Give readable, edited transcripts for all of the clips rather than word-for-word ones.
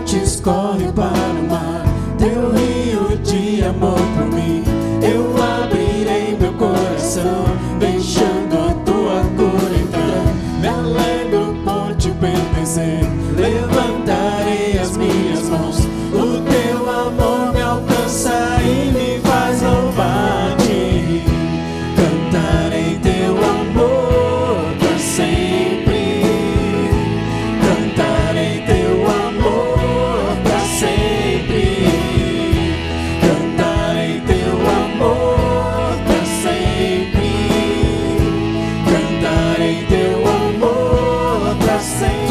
montes correm para o mar, teu rio de amor por mim. Eu abrirei meu coração, deixando a tua cura entrar. Me alegro por te pertencer, levantarei as minhas mãos. O teu amor me alcança e me faz louvar-te. Cantarei teu amor para sempre. Cantarei teu amor para sempre. Cantarei teu amor para sempre. Cantarei teu amor para sempre.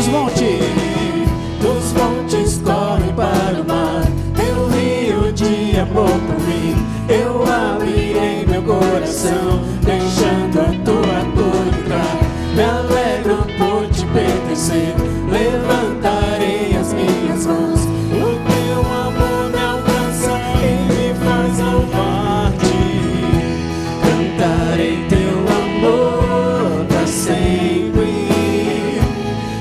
Dos montes correm para o mar, teu rio de amor por mim. Eu abrirei meu coração, deixando a tua cor entrar. Me alegro por te pertencer, levantarei as minhas mãos. O teu amor me alcança e me faz louvar-te. Cantarei teu amor para sempre.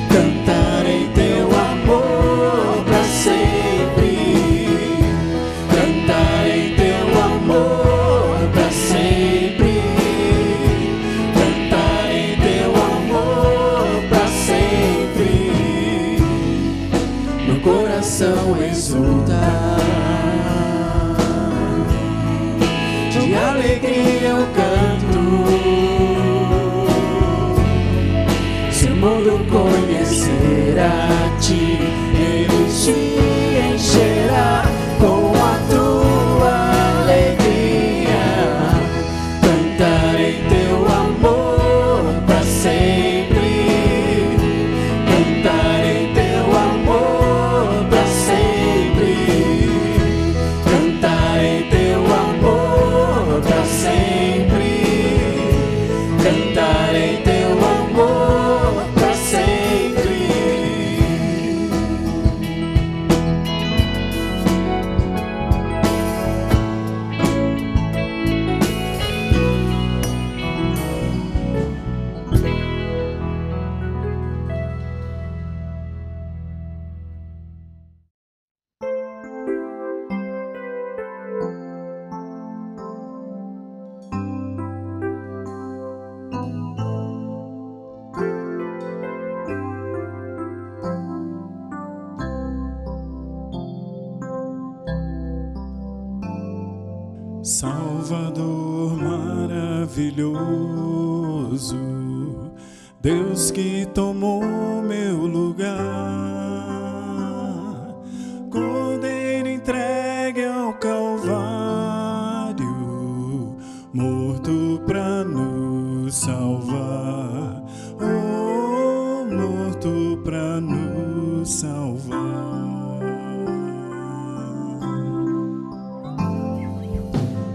Cantarei teu amor para sempre. Cantarei teu amor para sempre. Cantarei teu amor para sempre. Meu coração exulta, de alegria eu canto. Se o mundo conhecer a ti, ele te encherá com a tua alegria. Cantarei teu amor para sempre. Cantarei teu amor para sempre. Cantarei teu amor para sempre. Cantarei teu amor para sempre. Salvador maravilhoso, Deus que tomou meu lugar, Cordeiro entregue ao Calvário, morto pra nos salvar, oh, morto pra nos salvar.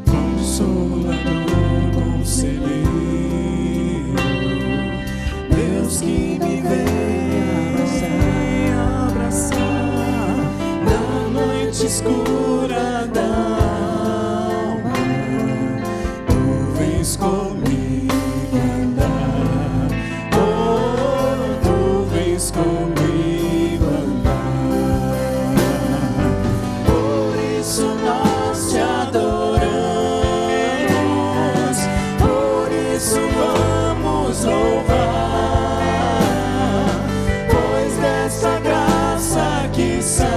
Consolador, conselheiro, Deus que me veio abraçar na noite escura da alma. Tu vens comigo andar, oh, tu vens comigo andar. Por isso nós te adoramos, por isso vamos louvar, pois dessa graça que sara,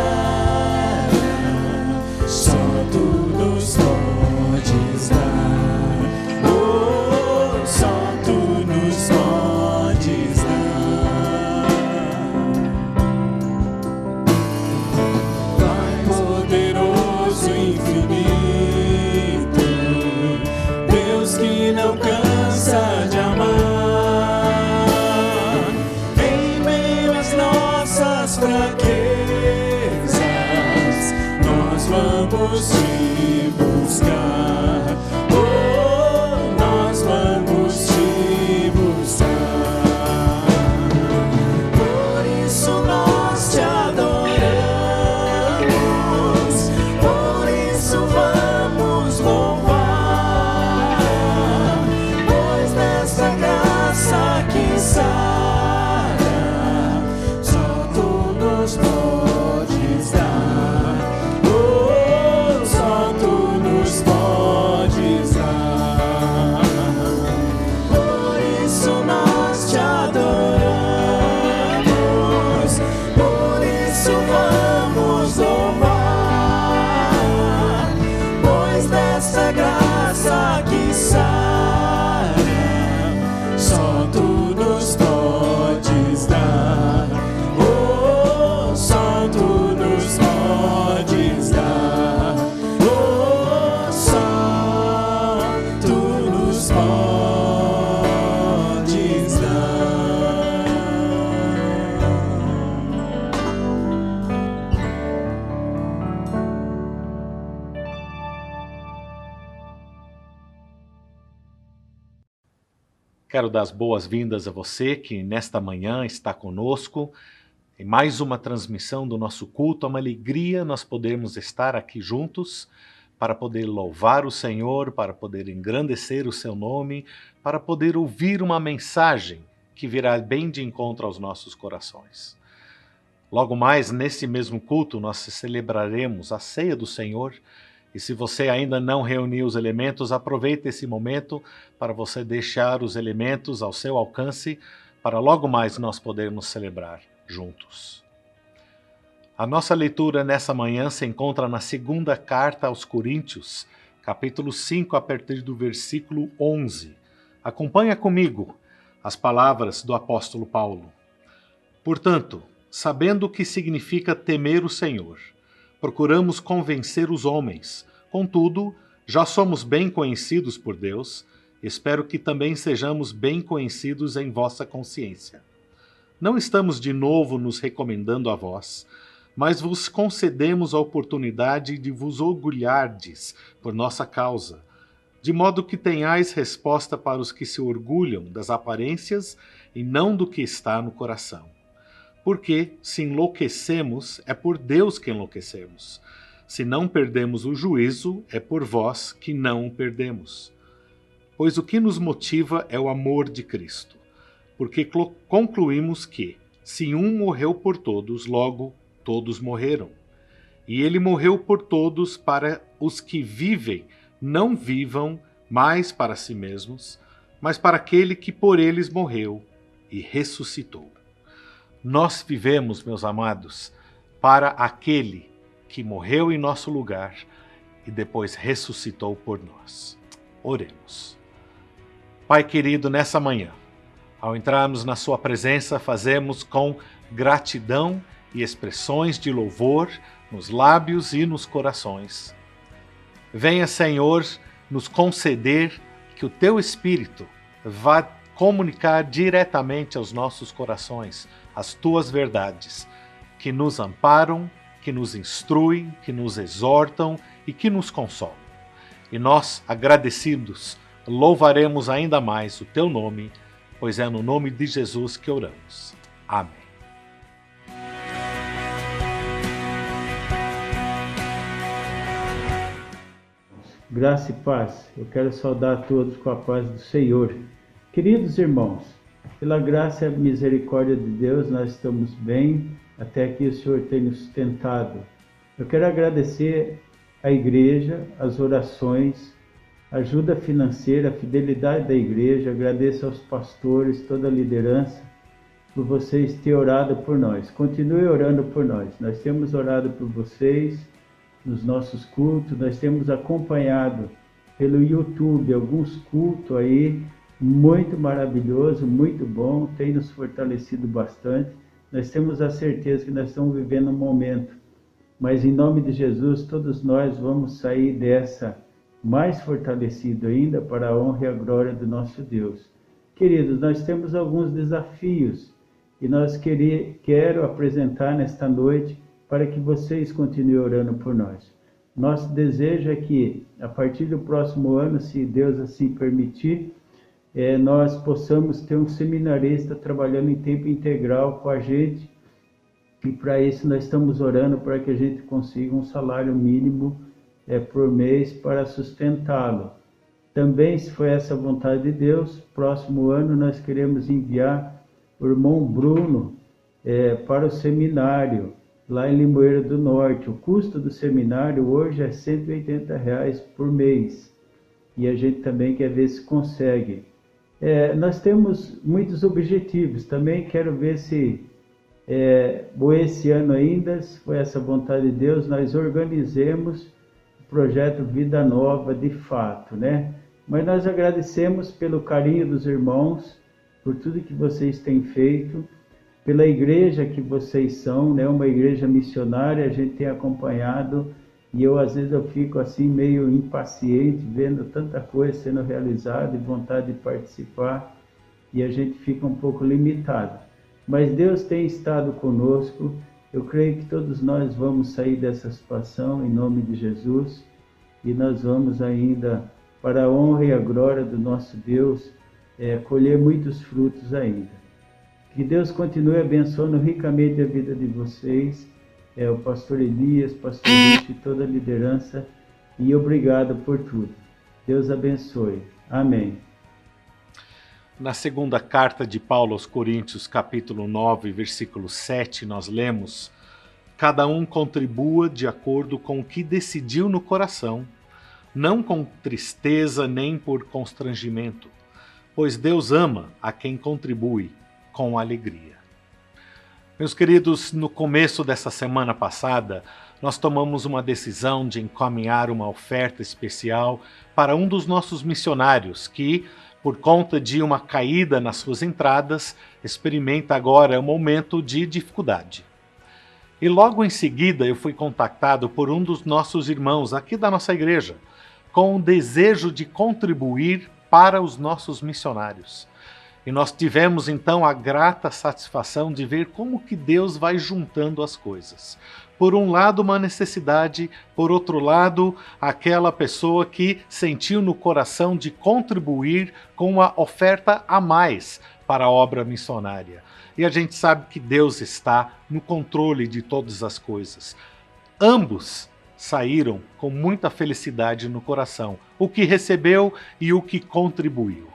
só tu nos podes dar, oh, Quero dar as boas-vindas a você que nesta manhã está conosco em mais uma transmissão do nosso culto. É uma alegria nós podermos estar aqui juntos para poder louvar o Senhor, para poder engrandecer o seu nome, para poder ouvir uma mensagem que virá bem de encontro aos nossos corações. Logo mais, nesse mesmo culto, nós celebraremos a ceia do Senhor. E se você ainda não reuniu os elementos, aproveite esse momento para você deixar os elementos ao seu alcance, para logo mais nós podermos celebrar juntos. A nossa leitura nessa manhã se encontra na segunda carta aos Coríntios, capítulo 5, a partir do versículo 11. Acompanha comigo as palavras do apóstolo Paulo. Portanto, sabendo o que significa temer o Senhor, procuramos convencer os homens. Contudo, já somos bem conhecidos por Deus. Espero que também sejamos bem conhecidos em vossa consciência. Não estamos de novo nos recomendando a vós, mas vos concedemos a oportunidade de vos orgulhardes por nossa causa, de modo que tenhais resposta para os que se orgulham das aparências e não do que está no coração. Porque, se enlouquecemos, é por Deus que enlouquecemos. Se não perdemos o juízo, é por vós que não o perdemos. Pois o que nos motiva é o amor de Cristo. Porque concluímos que, se um morreu por todos, logo todos morreram. E ele morreu por todos para os que vivem, não vivam mais para si mesmos, mas para aquele que por eles morreu e ressuscitou. Nós vivemos, meus amados, para aquele que morreu em nosso lugar e depois ressuscitou por nós. Oremos. Pai querido, nessa manhã, ao entrarmos na sua presença, fazemos com gratidão e expressões de louvor nos lábios e nos corações. Venha, Senhor, nos conceder que o teu Espírito vá comunicar diretamente aos nossos corações as tuas verdades, que nos amparam, que nos instruem, que nos exortam e que nos consolam. E nós, agradecidos, louvaremos ainda mais o teu nome, pois é no nome de Jesus que oramos. Amém. Graça e paz. Eu quero saudar a todos com a paz do Senhor. Queridos irmãos, pela graça e misericórdia de Deus, nós estamos bem. Até aqui o Senhor tem nos sustentado. Eu quero agradecer à igreja, as orações, a ajuda financeira, a fidelidade da igreja. Agradeço aos pastores, toda a liderança, por vocês terem orado por nós. Continue orando por nós. Nós temos orado por vocês nos nossos cultos. Nós temos acompanhado pelo YouTube alguns cultos aí, muito maravilhoso, muito bom, tem nos fortalecido bastante. Nós temos a certeza que nós estamos vivendo um momento, mas em nome de Jesus, todos nós vamos sair dessa mais fortalecido ainda para a honra e a glória do nosso Deus. Queridos, nós temos alguns desafios e nós quero apresentar nesta noite para que vocês continuem orando por nós. Nosso desejo é que, a partir do próximo ano, se Deus assim permitir, nós possamos ter um seminarista trabalhando em tempo integral com a gente, e para isso nós estamos orando para que a gente consiga um salário mínimo por mês para sustentá-lo. Também, se for essa a vontade de Deus, próximo ano nós queremos enviar o irmão Bruno para o seminário, lá em Limoeiro do Norte. O custo do seminário hoje é R$ 180 por mês, e a gente também quer ver se consegue. Nós temos muitos objetivos, também quero ver se esse ano ainda, se for essa vontade de Deus, nós organizemos o projeto Vida Nova de fato, né? Mas nós agradecemos pelo carinho dos irmãos, por tudo que vocês têm feito, pela igreja que vocês são, né? Uma igreja missionária, a gente tem acompanhado, e às vezes eu fico assim meio impaciente, vendo tanta coisa sendo realizada e vontade de participar, e a gente fica um pouco limitado. Mas Deus tem estado conosco. Eu creio que todos nós vamos sair dessa situação em nome de Jesus, e nós vamos ainda, para a honra e a glória do nosso Deus, colher muitos frutos ainda. Que Deus continue abençoando ricamente a vida de vocês, o pastor Elias, pastor Lúcio e toda a liderança, e obrigado por tudo. Deus abençoe. Amém. Na segunda carta de Paulo aos Coríntios, capítulo 9, versículo 7, nós lemos: cada um contribua de acordo com o que decidiu no coração, não com tristeza nem por constrangimento, pois Deus ama a quem contribui com alegria. Meus queridos, no começo dessa semana passada, nós tomamos uma decisão de encaminhar uma oferta especial para um dos nossos missionários que, por conta de uma caída nas suas entradas, experimenta agora um momento de dificuldade. E logo em seguida eu fui contactado por um dos nossos irmãos aqui da nossa igreja, com o desejo de contribuir para os nossos missionários. E nós tivemos então a grata satisfação de ver como que Deus vai juntando as coisas. Por um lado, uma necessidade, por outro lado, aquela pessoa que sentiu no coração de contribuir com uma oferta a mais para a obra missionária. E a gente sabe que Deus está no controle de todas as coisas. Ambos saíram com muita felicidade no coração, o que recebeu e o que contribuiu.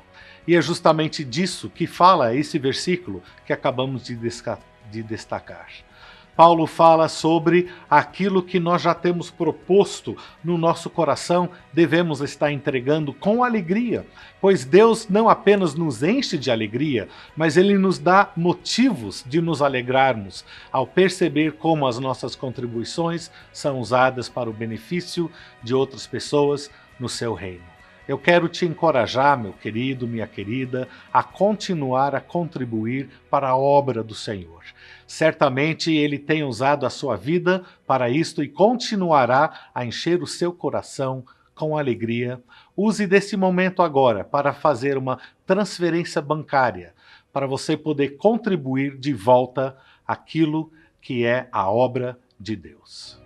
E é justamente disso que fala esse versículo que acabamos de destacar. Paulo fala sobre aquilo que nós já temos proposto no nosso coração, devemos estar entregando com alegria, pois Deus não apenas nos enche de alegria, mas Ele nos dá motivos de nos alegrarmos ao perceber como as nossas contribuições são usadas para o benefício de outras pessoas no seu reino. Eu quero te encorajar, meu querido, minha querida, a continuar a contribuir para a obra do Senhor. Certamente Ele tem usado a sua vida para isto e continuará a encher o seu coração com alegria. Use desse momento agora para fazer uma transferência bancária, para você poder contribuir de volta aquilo que é a obra de Deus.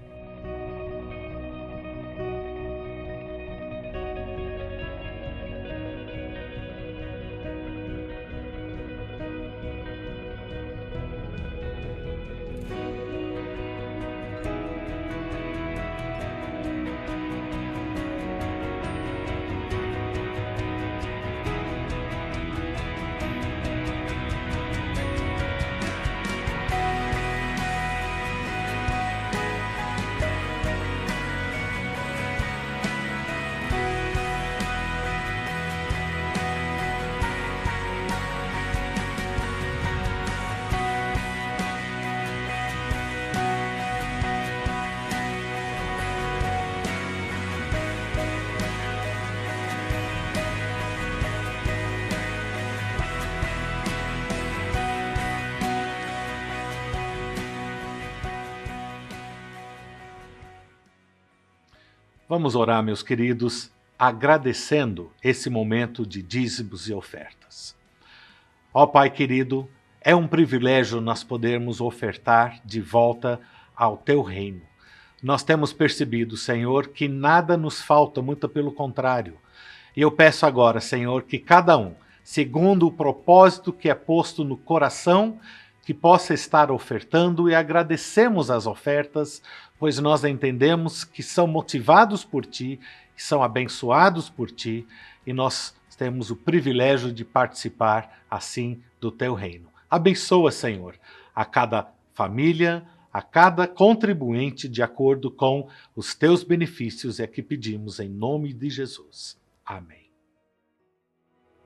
Vamos orar, meus queridos, agradecendo esse momento de dízimos e ofertas. Ó Pai querido, é um privilégio nós podermos ofertar de volta ao Teu reino. Nós temos percebido, Senhor, que nada nos falta, muito pelo contrário. E eu peço agora, Senhor, que cada um, segundo o propósito que é posto no coração, que possa estar ofertando, e agradecemos as ofertas, pois nós entendemos que são motivados por Ti, que são abençoados por Ti, e nós temos o privilégio de participar, assim, do Teu reino. Abençoa, Senhor, a cada família, a cada contribuinte, de acordo com os Teus benefícios, é que pedimos em nome de Jesus. Amém.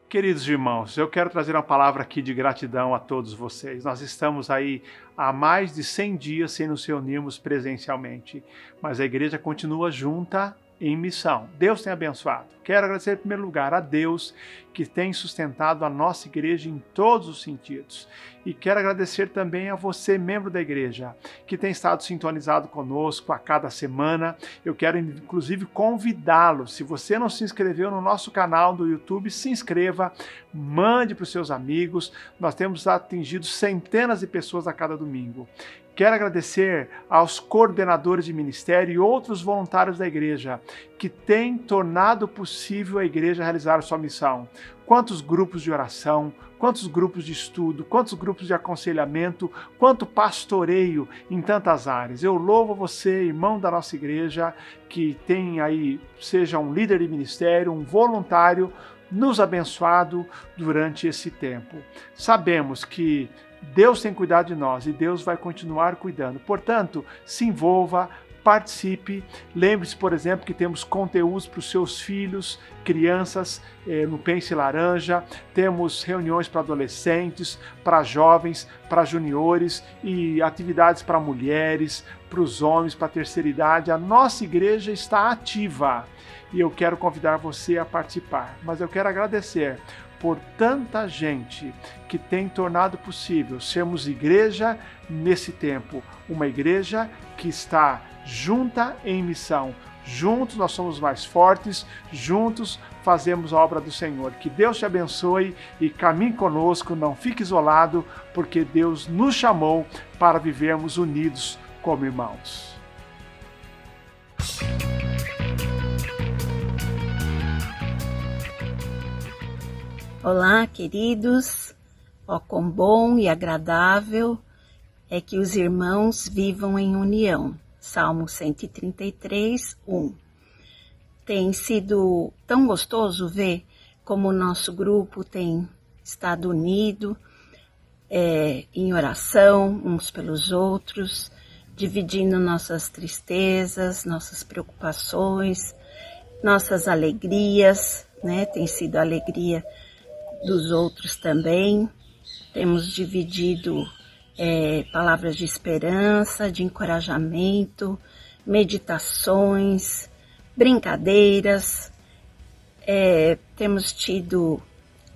Queridos irmãos, eu quero trazer uma palavra aqui de gratidão a todos vocês. Nós estamos aí há mais de 100 dias sem nos reunirmos presencialmente, mas a igreja continua junta em missão. Deus tem abençoado. Quero agradecer em primeiro lugar a Deus que tem sustentado a nossa igreja em todos os sentidos. E quero agradecer também a você, membro da igreja, que tem estado sintonizado conosco a cada semana. Eu quero inclusive convidá-lo, se você não se inscreveu no nosso canal do YouTube, se inscreva, mande para os seus amigos. Nós temos atingido centenas de pessoas a cada domingo. Quero agradecer aos coordenadores de ministério e outros voluntários da igreja que têm tornado possível a igreja realizar sua missão. quantos grupos de oração, quantos grupos de estudo, quantos grupos de aconselhamento, quanto pastoreio em tantas áreas. Eu louvo você, irmão da nossa igreja, que tem aí, seja um líder de ministério, um voluntário, nos abençoado durante esse tempo. Sabemos que Deus tem cuidado de nós e Deus vai continuar cuidando. Portanto, se envolva, participe. Lembre-se, por exemplo, que temos conteúdos para os seus filhos, crianças, no Pense Laranja. Temos reuniões para adolescentes, para jovens, para juniores e atividades para mulheres, para os homens, para a terceira idade. A nossa igreja está ativa e eu quero convidar você a participar. Mas eu quero agradecer por tanta gente que tem tornado possível sermos igreja nesse tempo. Uma igreja que está junta em missão. Juntos nós somos mais fortes, juntos fazemos a obra do Senhor. Que Deus te abençoe e caminhe conosco, não fique isolado, porque Deus nos chamou para vivermos unidos como irmãos. Olá, queridos. Ó, quão bom e agradável é que os irmãos vivam em união. Salmo 133, 1. Tem sido tão gostoso ver como o nosso grupo tem estado unido em oração uns pelos outros, dividindo nossas tristezas, nossas preocupações, nossas alegrias, né? Tem sido a alegria dos outros também. Temos dividido palavras de esperança, de encorajamento, meditações, brincadeiras. Temos tido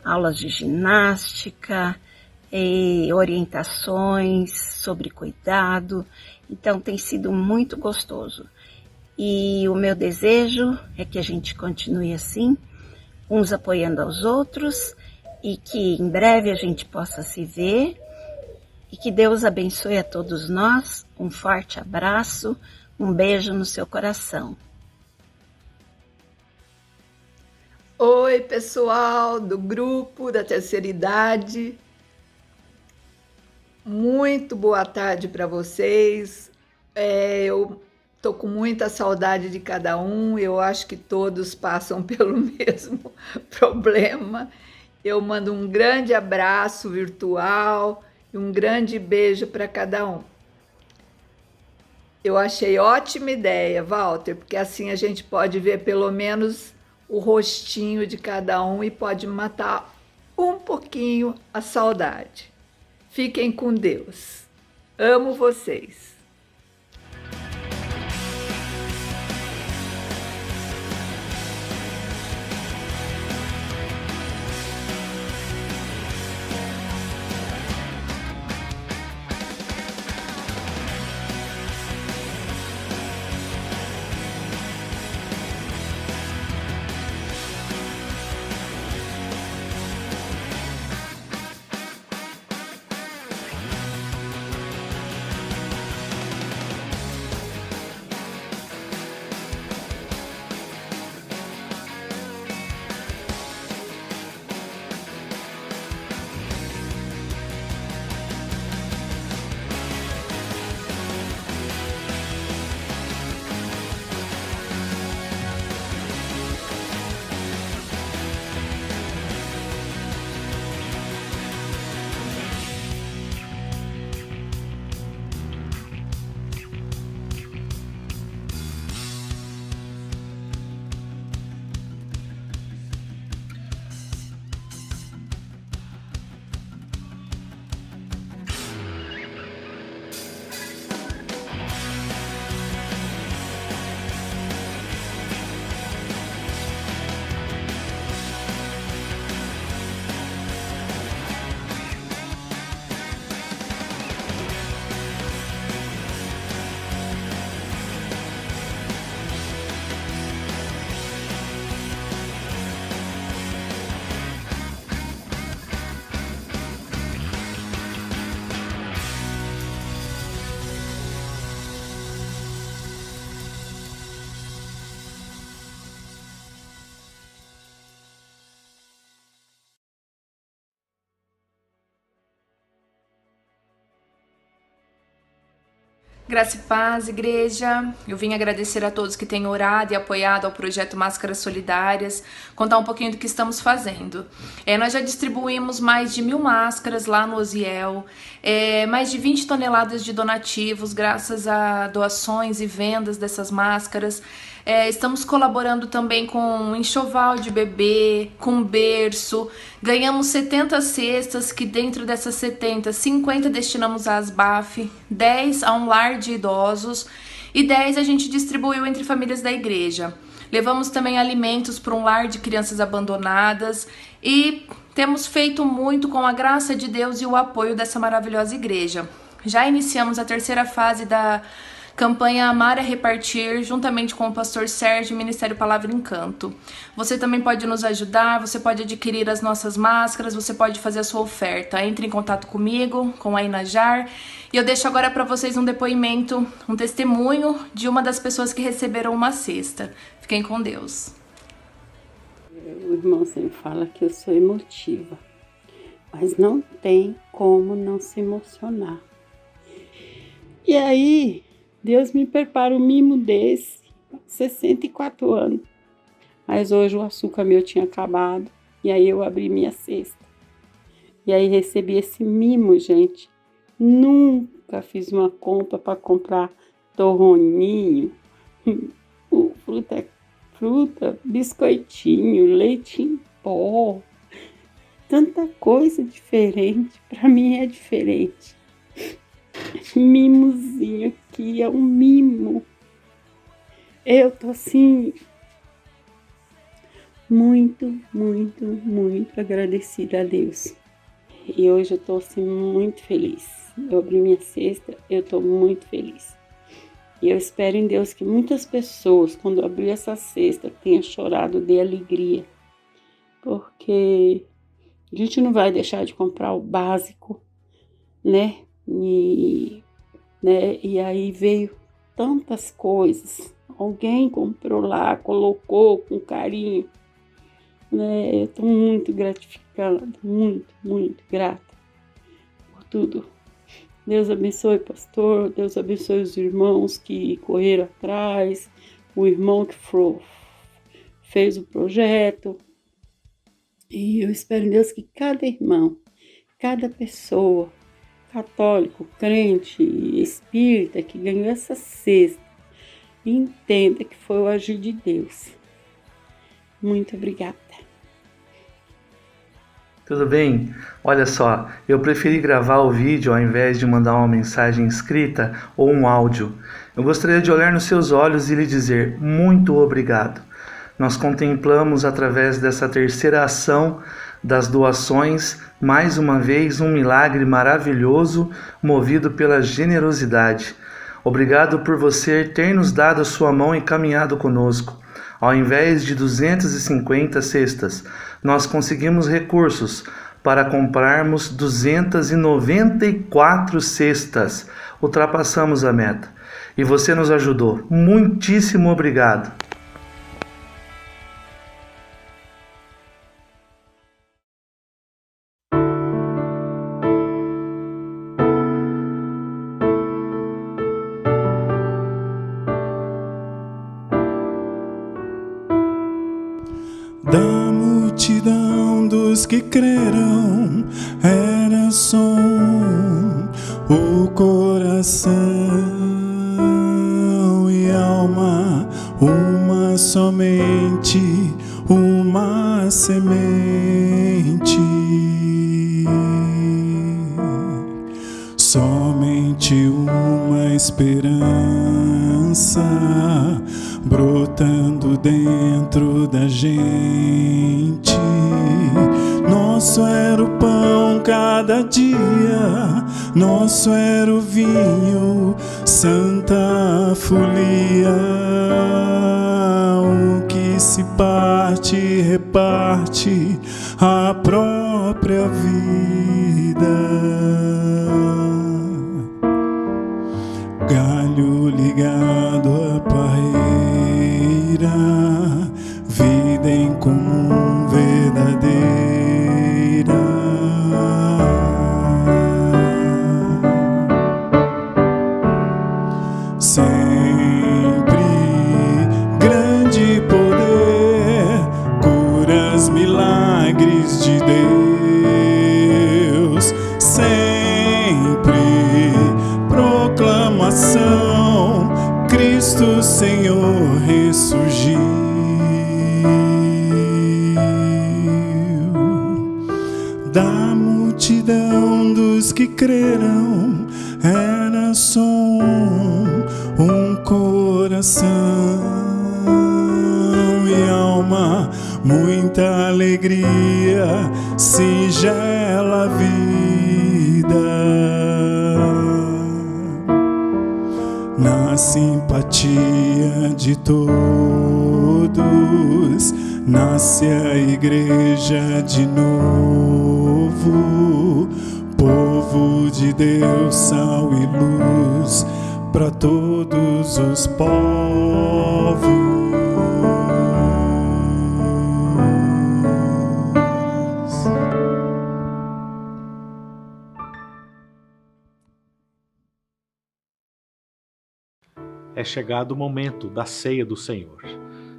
aulas de ginástica, orientações sobre cuidado. Então tem sido muito gostoso. E o meu desejo é que a gente continue assim, uns apoiando aos outros, e que em breve a gente possa se ver. E que Deus abençoe a todos nós. Um forte abraço, um beijo no seu coração. Oi, pessoal do grupo da terceira idade. Muito boa tarde para vocês. Eu tô com muita saudade de cada um. Eu acho que todos passam pelo mesmo problema. Eu mando um grande abraço virtual e um grande beijo para cada um. Eu achei ótima ideia, Walter, porque assim a gente pode ver pelo menos o rostinho de cada um e pode matar um pouquinho a saudade. Fiquem com Deus. Amo vocês. Graça e paz, igreja. Eu vim agradecer a todos que têm orado e apoiado ao projeto Máscaras Solidárias, contar um pouquinho do que estamos fazendo. Nós já distribuímos mais de 1.000 máscaras lá no Osiel, mais de 20 toneladas de donativos, graças a doações e vendas dessas máscaras. Estamos colaborando também com um enxoval de bebê, com berço. Ganhamos 70 cestas, que dentro dessas 70, 50 destinamos à ASBAF, 10 a um lar de idosos e 10 a gente distribuiu entre famílias da igreja. Levamos também alimentos para um lar de crianças abandonadas e temos feito muito com a graça de Deus e o apoio dessa maravilhosa igreja. Já iniciamos a terceira fase da campanha Amar é Repartir, juntamente com o pastor Sérgio e Ministério Palavra Encanto. Você também pode nos ajudar, você pode adquirir as nossas máscaras, você pode fazer a sua oferta. Entre em contato comigo, com a Inajar, e eu deixo agora para vocês um depoimento, um testemunho de uma das pessoas que receberam uma cesta. Fiquem com Deus. O irmão sempre fala que eu sou emotiva, mas não tem como não se emocionar. E aí, Deus me prepara um mimo desse, 64 anos. Mas hoje o açúcar meu tinha acabado, e aí eu abri minha cesta. E aí recebi esse mimo, gente. Nunca fiz uma compra para comprar torroninho, fruta, biscoitinho, leite em pó. Tanta coisa diferente, para mim é diferente. Mimozinho aqui, é um mimo. Eu tô assim, muito agradecida a Deus. E hoje eu tô assim muito feliz. Eu abri minha cesta, eu tô muito feliz. E eu espero em Deus que muitas pessoas, quando abrir essa cesta, tenham chorado de alegria. Porque a gente não vai deixar de comprar o básico, né? E aí veio tantas coisas. Alguém comprou lá, colocou com carinho. Eu estou muito gratificada, muito grata por tudo. Deus abençoe, pastor. Deus abençoe os irmãos que correram atrás. O irmão que fez o projeto. E eu espero em Deus que cada irmão, cada pessoa, católico, crente, espírita, que ganhou essa cesta, entenda que foi o agir de Deus. Muito obrigada. Tudo bem? Olha só, eu preferi gravar o vídeo ao invés de mandar uma mensagem escrita ou um áudio. Eu gostaria de olhar nos seus olhos e lhe dizer muito obrigado. Nós contemplamos através dessa terceira ação das doações, mais uma vez um milagre maravilhoso movido pela generosidade. Obrigado por você ter nos dado a sua mão e caminhado conosco. Ao invés de 250 cestas, nós conseguimos recursos para comprarmos 294 cestas. Ultrapassamos a meta. E você nos ajudou. Muitíssimo obrigado. Da multidão dos que creram, era só o coração e alma, uma somente, uma semente. Somente uma esperança brotando dentro da gente. Nosso era o pão cada dia, nosso era o vinho, santa folia. O que se parte, reparte a própria vida. Galho ligado à parreira, vida em comum verdadeira. milagres de Deus, sempre proclamação, Cristo Senhor ressurgiu. Da multidão dos que creram, era só um coração e alma, muita alegria, singela vida. Na simpatia de todos, nasce a igreja de novo, povo de Deus, sal e luz para todos os povos. É chegado o momento da ceia do Senhor.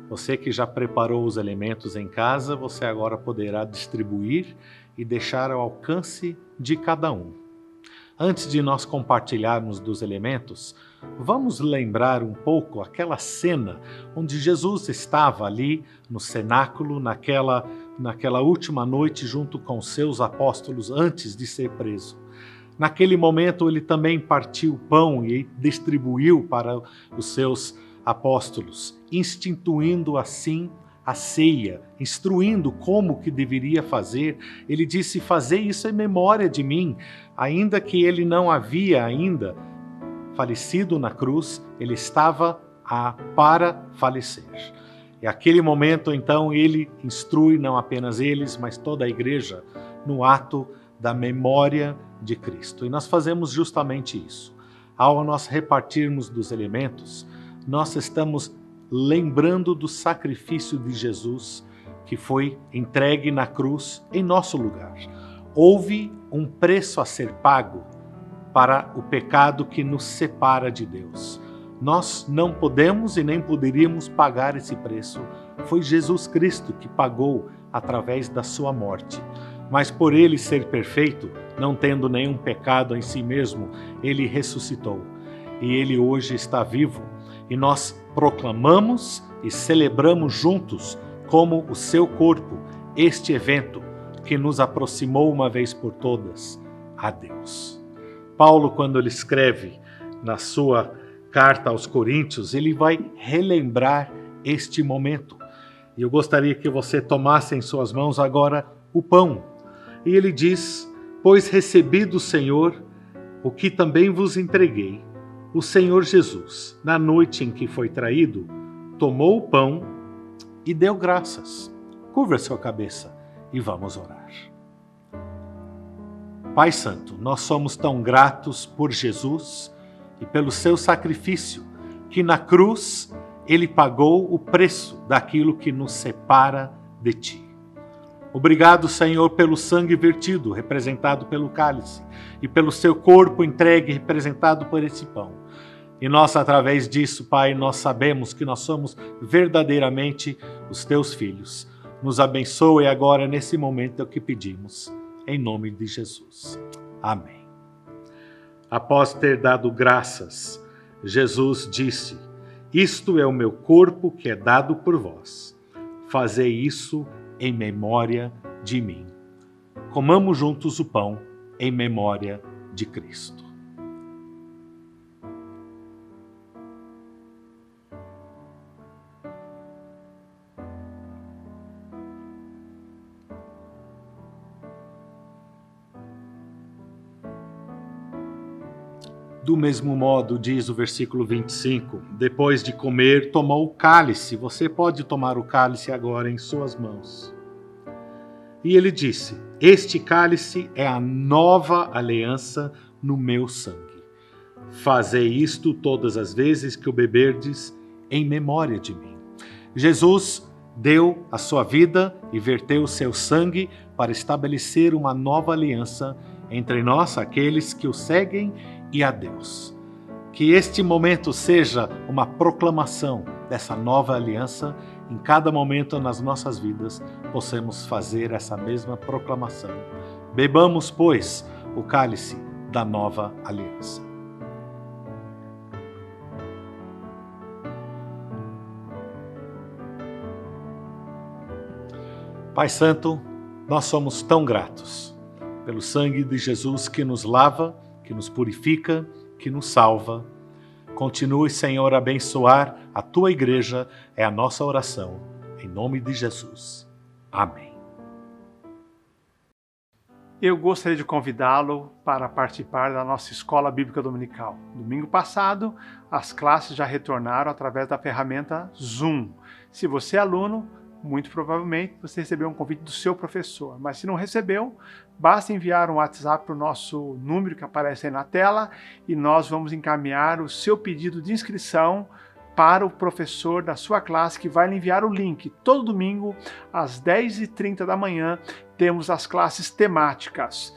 Você que já preparou os elementos em casa, você agora poderá distribuir e deixar ao alcance de cada um. Antes de nós compartilharmos dos elementos, vamos lembrar um pouco aquela cena onde Jesus estava ali no cenáculo, naquela última noite junto com seus apóstolos antes de ser preso. Naquele momento ele também partiu o pão e distribuiu para os seus apóstolos, instituindo assim a ceia, instruindo como que deveria fazer. Ele disse: fazei isso em memória de mim. Ainda que ele não havia ainda falecido na cruz, ele estava para falecer. E aquele momento então ele instrui não apenas eles, mas toda a igreja no ato da memória de Cristo. E nós fazemos justamente isso. Ao nós repartirmos dos elementos, nós estamos lembrando do sacrifício de Jesus que foi entregue na cruz em nosso lugar. Houve um preço a ser pago para o pecado que nos separa de Deus. Nós não podemos e nem poderíamos pagar esse preço. Foi Jesus Cristo que pagou através da sua morte. Mas por ele ser perfeito, não tendo nenhum pecado em si mesmo, ele ressuscitou. E ele hoje está vivo. E nós proclamamos e celebramos juntos, como o seu corpo, este evento que nos aproximou uma vez por todas a Deus. Paulo, quando ele escreve na sua carta aos Coríntios, ele vai relembrar este momento. E eu gostaria que você tomasse em suas mãos agora o pão. E ele diz: pois recebi do Senhor o que também vos entreguei. O Senhor Jesus, na noite em que foi traído, tomou o pão e deu graças. Curva sua cabeça e vamos orar. Pai Santo, nós somos tão gratos por Jesus e pelo seu sacrifício, que na cruz ele pagou o preço daquilo que nos separa de ti. Obrigado, Senhor, pelo sangue vertido, representado pelo cálice, e pelo seu corpo entregue, representado por esse pão. E nós, através disso, Pai, nós sabemos que nós somos verdadeiramente os teus filhos. Nos abençoe agora, nesse momento, é o que pedimos, em nome de Jesus. Amém. Após ter dado graças, Jesus disse: isto é o meu corpo que é dado por vós. Fazei isso em memória de mim. Comamos juntos o pão em memória de Cristo. Do mesmo modo, diz o versículo 25, depois de comer, tomou o cálice. Você pode tomar o cálice agora em suas mãos. E ele disse: este cálice é a nova aliança no meu sangue. Fazei isto todas as vezes que o beberdes em memória de mim. Jesus deu a sua vida e verteu o seu sangue para estabelecer uma nova aliança entre nós, aqueles que o seguem, e a Deus. Que este momento seja uma proclamação dessa nova aliança em cada momento nas nossas vidas, possamos fazer essa mesma proclamação. Bebamos, pois, o cálice da nova aliança. Pai Santo, nós somos tão gratos pelo sangue de Jesus que nos lava, que nos purifica, que nos salva. Continue, Senhor, a abençoar a Tua igreja, é a nossa oração, em nome de Jesus. Amém. Eu gostaria de convidá-lo para participar da nossa Escola Bíblica Dominical. Domingo passado, as classes já retornaram através da ferramenta Zoom. Se você é aluno, muito provavelmente você recebeu um convite do seu professor, mas se não recebeu, basta enviar um WhatsApp para o nosso número que aparece aí na tela e nós vamos encaminhar o seu pedido de inscrição para o professor da sua classe, que vai lhe enviar o link. Todo domingo, às 10h30 da manhã, temos as classes temáticas.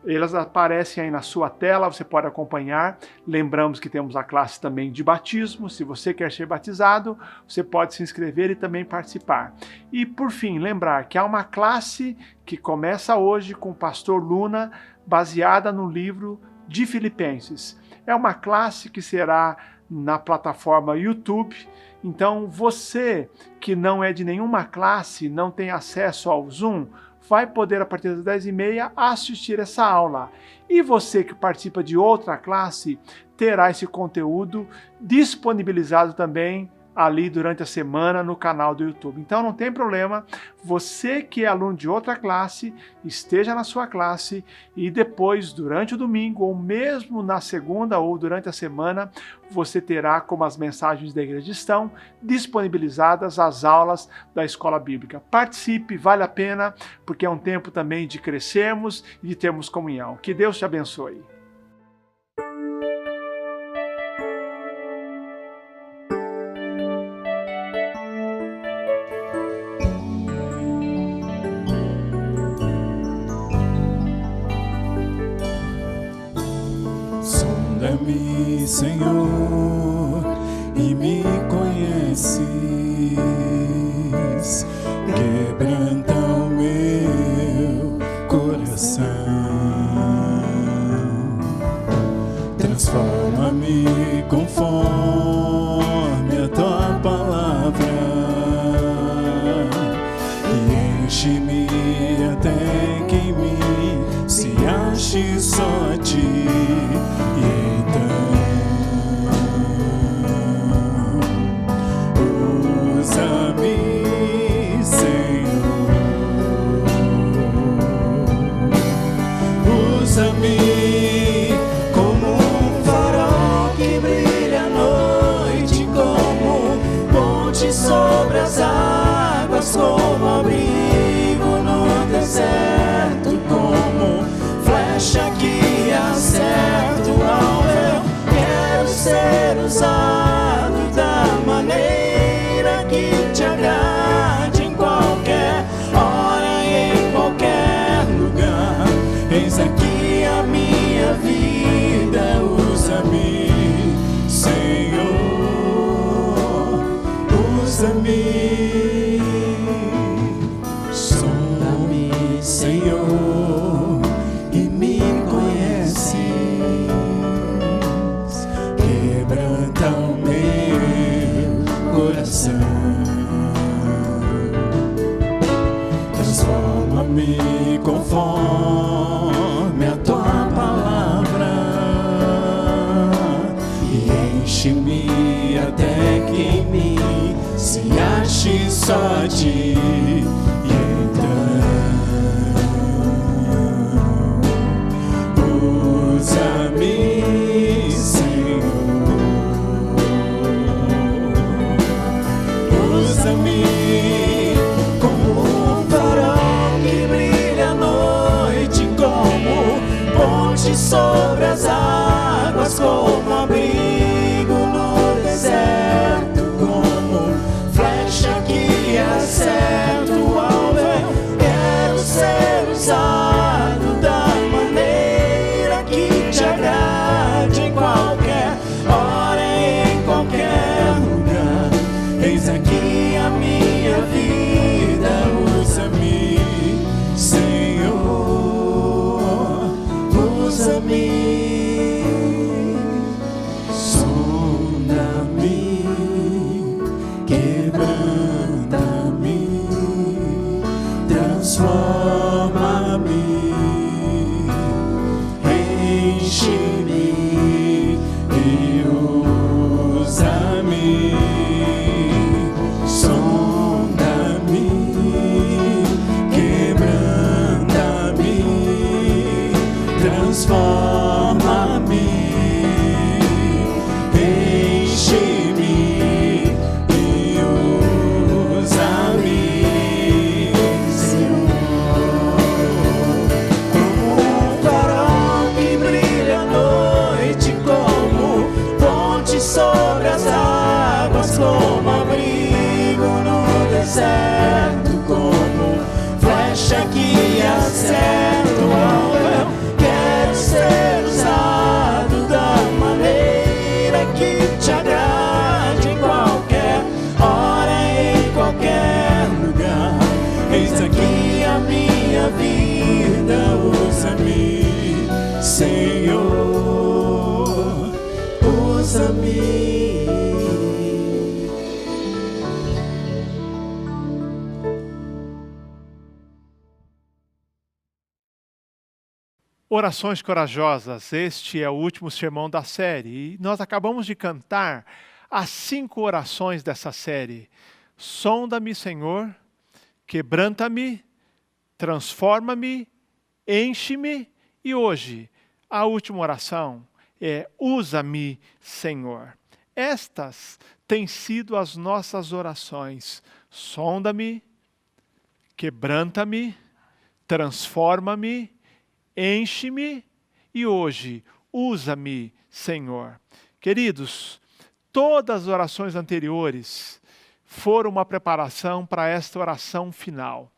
Elas aparecem aí na sua tela, você pode acompanhar. Lembramos que temos a classe também de batismo. Se você quer ser batizado, você pode se inscrever e também participar. E por fim, lembrar que há uma classe que começa hoje com o pastor Luna, baseada no livro de Filipenses. É uma classe que será na plataforma YouTube. Então você que não é de nenhuma classe, não tem acesso ao Zoom, vai poder, a partir das 10h30, assistir essa aula. E você que participa de outra classe, terá esse conteúdo disponibilizado também ali durante a semana no canal do YouTube. Então não tem problema, você que é aluno de outra classe, esteja na sua classe e depois, durante o domingo, ou mesmo na segunda ou durante a semana, você terá, como as mensagens da igreja estão, disponibilizadas as aulas da Escola Bíblica. Participe, vale a pena, porque é um tempo também de crescermos e de termos comunhão. Que Deus te abençoe. Sonda-me, Senhor, e me conheces. Quebranta o meu coração. Transforma-me conforme a tua palavra e enche-me até que em mim se ache só a ti. E então usa-me, Senhor, usa-me como um farol que brilha à noite, como ponte sobre as águas, como abrigo no deserto, como flecha que acerta o alvo. Quero ser usado da maneira que te agrade, em qualquer hora e em qualquer lugar. Eis aqui a minha vida, usa-me, Senhor, usa-me. Sonda-me, Senhor, e me conheces. Quebranta o meu coração. Transforma-me conforme a tua palavra e enche-me até que em mim se ache só a ti. E então usa-me, Senhor, usa-me como um farol que brilha à noite, como ponte sobre as águas, como abrigo no deserto, como flecha que acerta o alvo. Eu quero ser usado da maneira que te agrade, em qualquer hora e em qualquer lugar. Eis aqui a minha Orações Corajosas, este é o último sermão da série e nós acabamos de cantar as 5 orações dessa série. Sonda-me, Senhor, quebranta-me, transforma-me, enche-me e hoje a última oração é usa-me, Senhor. Estas têm sido as nossas orações. Sonda-me, quebranta-me, transforma-me, enche-me e hoje usa-me, Senhor. Queridos, todas as orações anteriores foram uma preparação para esta oração final,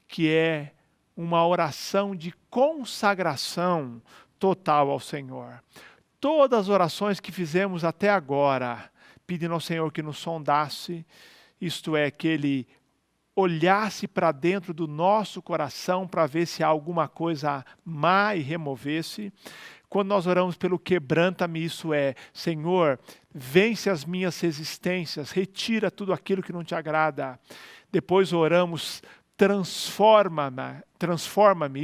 que é uma oração de consagração total ao Senhor. Todas as orações que fizemos até agora, pedindo ao Senhor que nos sondasse, isto é, que Ele olhasse para dentro do nosso coração para ver se há alguma coisa má e removesse. Quando nós oramos pelo quebranta-me, isso é, Senhor, vence as minhas resistências, retira tudo aquilo que não te agrada. Depois oramos, transforma-me,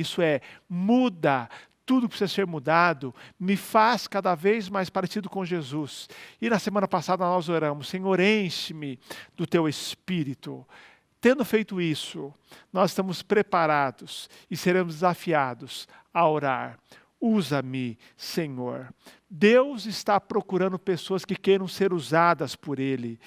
isso é, muda tudo que precisa ser mudado, me faz cada vez mais parecido com Jesus. E na semana passada nós oramos, Senhor, enche-me do teu Espírito. Tendo feito isso, nós estamos preparados e seremos desafiados a orar. Usa-me, Senhor. Deus está procurando pessoas que queiram ser usadas por Ele.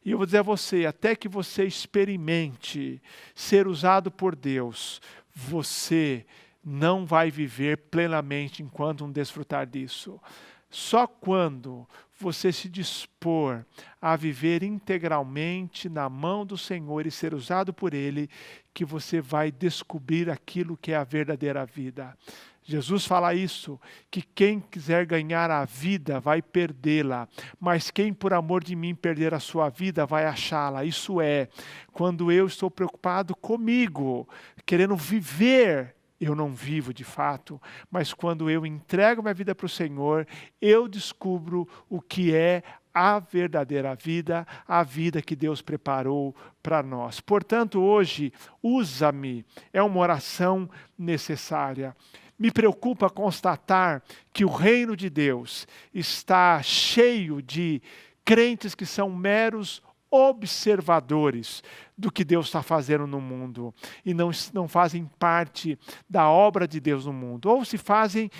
E eu vou dizer a você, até que você experimente ser usado por Deus, você não vai viver plenamente enquanto não desfrutar disso. Só quando você se dispor a viver integralmente na mão do Senhor e ser usado por Ele, que você vai descobrir aquilo que é a verdadeira vida. Jesus fala isso, que quem quiser ganhar a vida vai perdê-la, mas quem por amor de mim perder a sua vida vai achá-la. Isso é, quando eu estou preocupado comigo, querendo viver, eu não vivo de fato, mas quando eu entrego minha vida para o Senhor, eu descubro o que é a verdadeira vida, a vida que Deus preparou para nós. Portanto, hoje, usa-me, é uma oração necessária. Me preocupa constatar que o reino de Deus está cheio de crentes que são meros observadores do que Deus está fazendo no mundo e não fazem parte da obra de Deus no mundo. Ou se fazem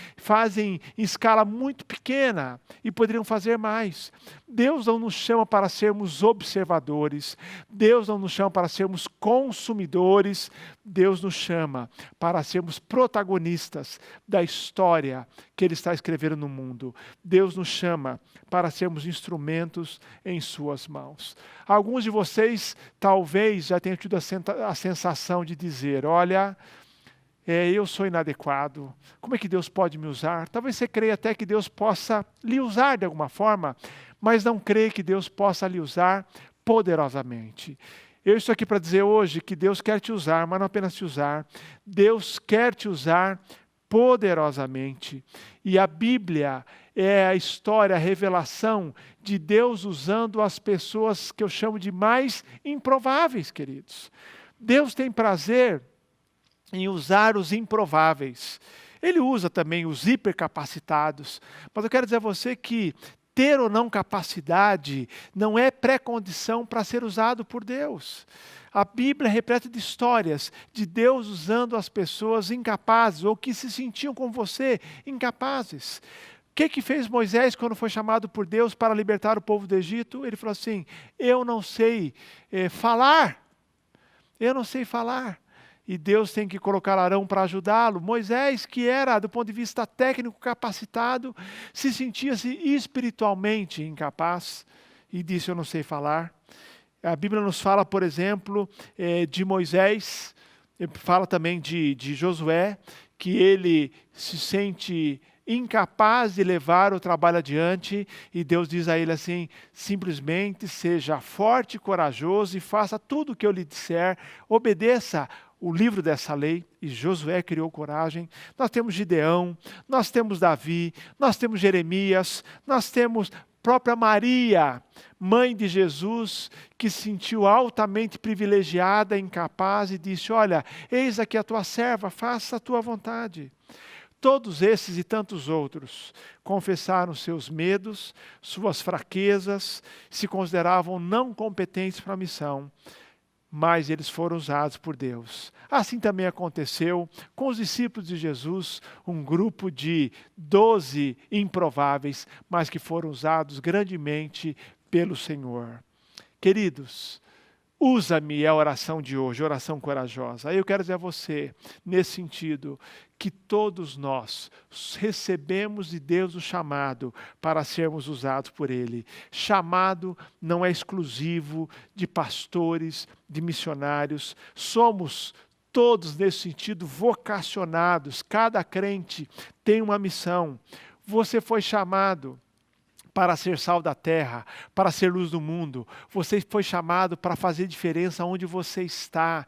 em escala muito pequena e poderiam fazer mais. Deus não nos chama para sermos observadores. Deus não nos chama para sermos consumidores. Deus nos chama para sermos protagonistas da história que Ele está escrevendo no mundo. Deus nos chama para sermos instrumentos em suas mãos. Alguns de vocês talvez já tenham tido a sensação de dizer, olha, eu sou inadequado, como é que Deus pode me usar? Talvez você creia até que Deus possa lhe usar de alguma forma, mas não crê que Deus possa lhe usar poderosamente. Eu estou aqui para dizer hoje que Deus quer te usar, mas não apenas te usar, Deus quer te usar poderosamente. E a Bíblia é a história, a revelação de Deus usando as pessoas que eu chamo de mais improváveis, queridos. Deus tem prazer em usar os improváveis. Ele usa também os hipercapacitados. Mas eu quero dizer a você que ter ou não capacidade não é pré-condição para ser usado por Deus. A Bíblia é repleta de histórias de Deus usando as pessoas incapazes ou que se sentiam com você incapazes. O que fez Moisés quando foi chamado por Deus para libertar o povo do Egito? Ele falou assim, eu não sei falar. Eu não sei falar. E Deus tem que colocar Arão para ajudá-lo. Moisés, que era, do ponto de vista técnico, capacitado, se sentia-se espiritualmente incapaz e disse, eu não sei falar. A Bíblia nos fala, por exemplo, de Moisés, fala também de Josué, que ele se sente incapaz de levar o trabalho adiante, e Deus diz a ele assim, simplesmente seja forte e corajoso e faça tudo o que eu lhe disser, obedeça o livro dessa lei, e Josué criou coragem. Nós temos Gideão, nós temos Davi, nós temos Jeremias, nós temos própria Maria, mãe de Jesus, que se sentiu altamente privilegiada, incapaz, e disse, olha, eis aqui a tua serva, faça a tua vontade. Todos esses e tantos outros confessaram seus medos, suas fraquezas, se consideravam não competentes para a missão, mas eles foram usados por Deus. Assim também aconteceu com os discípulos de Jesus, um grupo de 12 improváveis, mas que foram usados grandemente pelo Senhor. Queridos, usa-me é a oração de hoje, oração corajosa. Eu quero dizer a você, nesse sentido, que todos nós recebemos de Deus o chamado para sermos usados por Ele. Chamado não é exclusivo de pastores, de missionários. Somos todos, nesse sentido, vocacionados. Cada crente tem uma missão. Você foi chamado para ser sal da terra, para ser luz do mundo. Você foi chamado para fazer diferença onde você está.